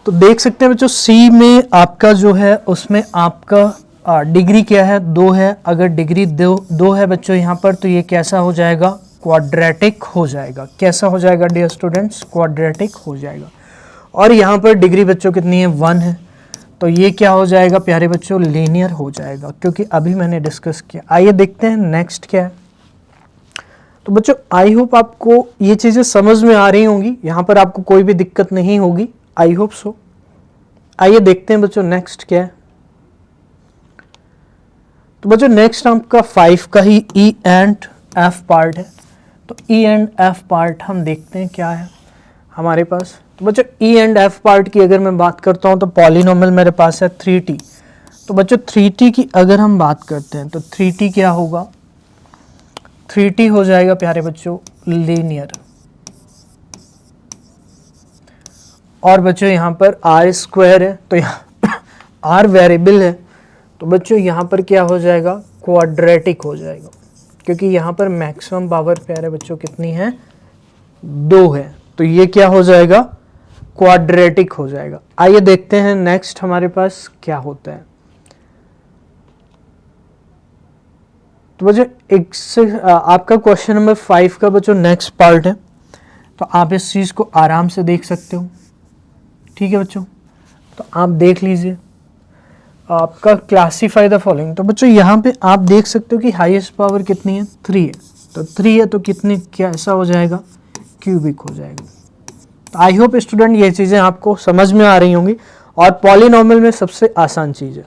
तो देख सकते हैं बच्चों सी में आपका जो है उसमें आपका डिग्री क्या है, 2 है। अगर डिग्री दो है बच्चों यहाँ पर, तो ये कैसा हो जाएगा, क्वाड्रेटिक हो जाएगा। कैसा हो जाएगा डियर स्टूडेंट्स, क्वाड्रेटिक हो जाएगा। और यहाँ पर डिग्री बच्चों कितनी है, 1 है, तो ये क्या हो जाएगा प्यारे बच्चों, लीनियर हो जाएगा, क्योंकि अभी मैंने डिस्कस किया। आइए देखते हैं नेक्स्ट क्या है। तो बच्चों आई होप आपको ये चीज़ें समझ में आ रही होंगी, यहाँ पर आपको कोई भी दिक्कत नहीं होगी, आई होप सो। आइए देखते हैं बच्चों नेक्स्ट क्या है। तो बच्चों नेक्स्ट आपका 5 का ही ई एंड एफ पार्ट है। तो ई एंड एफ पार्ट हम देखते हैं क्या है हमारे पास। तो बच्चों ई एंड एफ पार्ट की अगर मैं बात करता हूँ तो पॉलिनोमियल मेरे पास है 3t। तो बच्चों 3t की अगर हम बात करते हैं तो 3t क्या होगा, 3t हो जाएगा प्यारे बच्चों लीनियर। और बच्चों यहाँ पर आर स्क्वायर है, तो यहाँ आर वेरिएबल है, तो बच्चों यहाँ पर क्या हो जाएगा, क्वाड्रेटिक हो जाएगा, क्योंकि यहाँ पर मैक्सिमम पावर प्यारे बच्चों कितनी है, 2 है, तो ये क्या हो जाएगा, क्वाड्रेटिक हो जाएगा। आइए देखते हैं नेक्स्ट हमारे पास क्या होता है। तो बच्चों एक से आपका क्वेश्चन नंबर 5 का बच्चों नेक्स्ट पार्ट है, तो आप इस चीज़ को आराम से देख सकते हो, ठीक है बच्चों। तो आप देख लीजिए आपका क्लासीफाई द फॉलोइंग। तो बच्चों यहाँ पे आप देख सकते हो कि हाईएस्ट पावर कितनी है, 3 है, तो 3 है तो कितनी कैसा हो जाएगा, क्यूबिक हो जाएगा। तो आई होप स्टूडेंट ये चीज़ें आपको समझ में आ रही होंगी, और पॉलिनोमियल में सबसे आसान चीज़ है।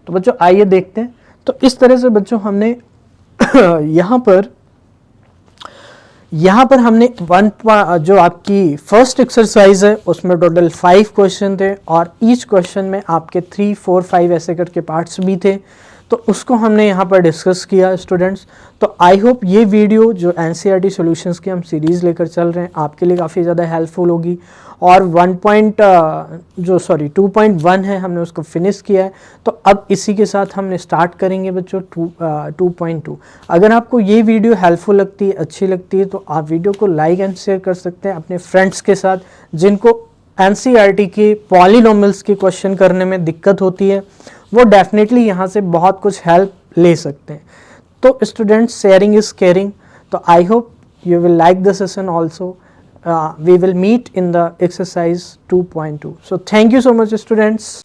तो बच्चों आइए देखते हैं। तो इस तरह से बच्चों हमने यहाँ पर हमने जो आपकी फर्स्ट एक्सरसाइज है उसमें टोटल 5 क्वेश्चन थे, और ईच क्वेश्चन में आपके 3, 4, 5 ऐसे करके पार्ट्स भी थे, तो उसको हमने यहाँ पर डिस्कस किया स्टूडेंट्स। तो आई होप ये वीडियो जो एनसीईआरटी सॉल्यूशंस की हम सीरीज़ लेकर चल रहे हैं आपके लिए काफ़ी ज़्यादा हेल्पफुल होगी। और 2.1 है हमने उसको फिनिश किया है, तो अब इसी के साथ हमने स्टार्ट करेंगे बच्चों 2.2। अगर आपको ये वीडियो हेल्पफुल लगती है, अच्छी लगती है, तो आप वीडियो को लाइक एंड शेयर कर सकते हैं अपने फ्रेंड्स के साथ जिनको एनसीईआरटी के पॉलिनोमियल्स के क्वेश्चन करने में दिक्कत होती है, वो डेफिनेटली यहाँ से बहुत कुछ हेल्प ले सकते हैं। तो स्टूडेंट्स, शेयरिंग इज केयरिंग। तो I hope you will like the session also. We will meet in the exercise 2.2. So thank you so much students.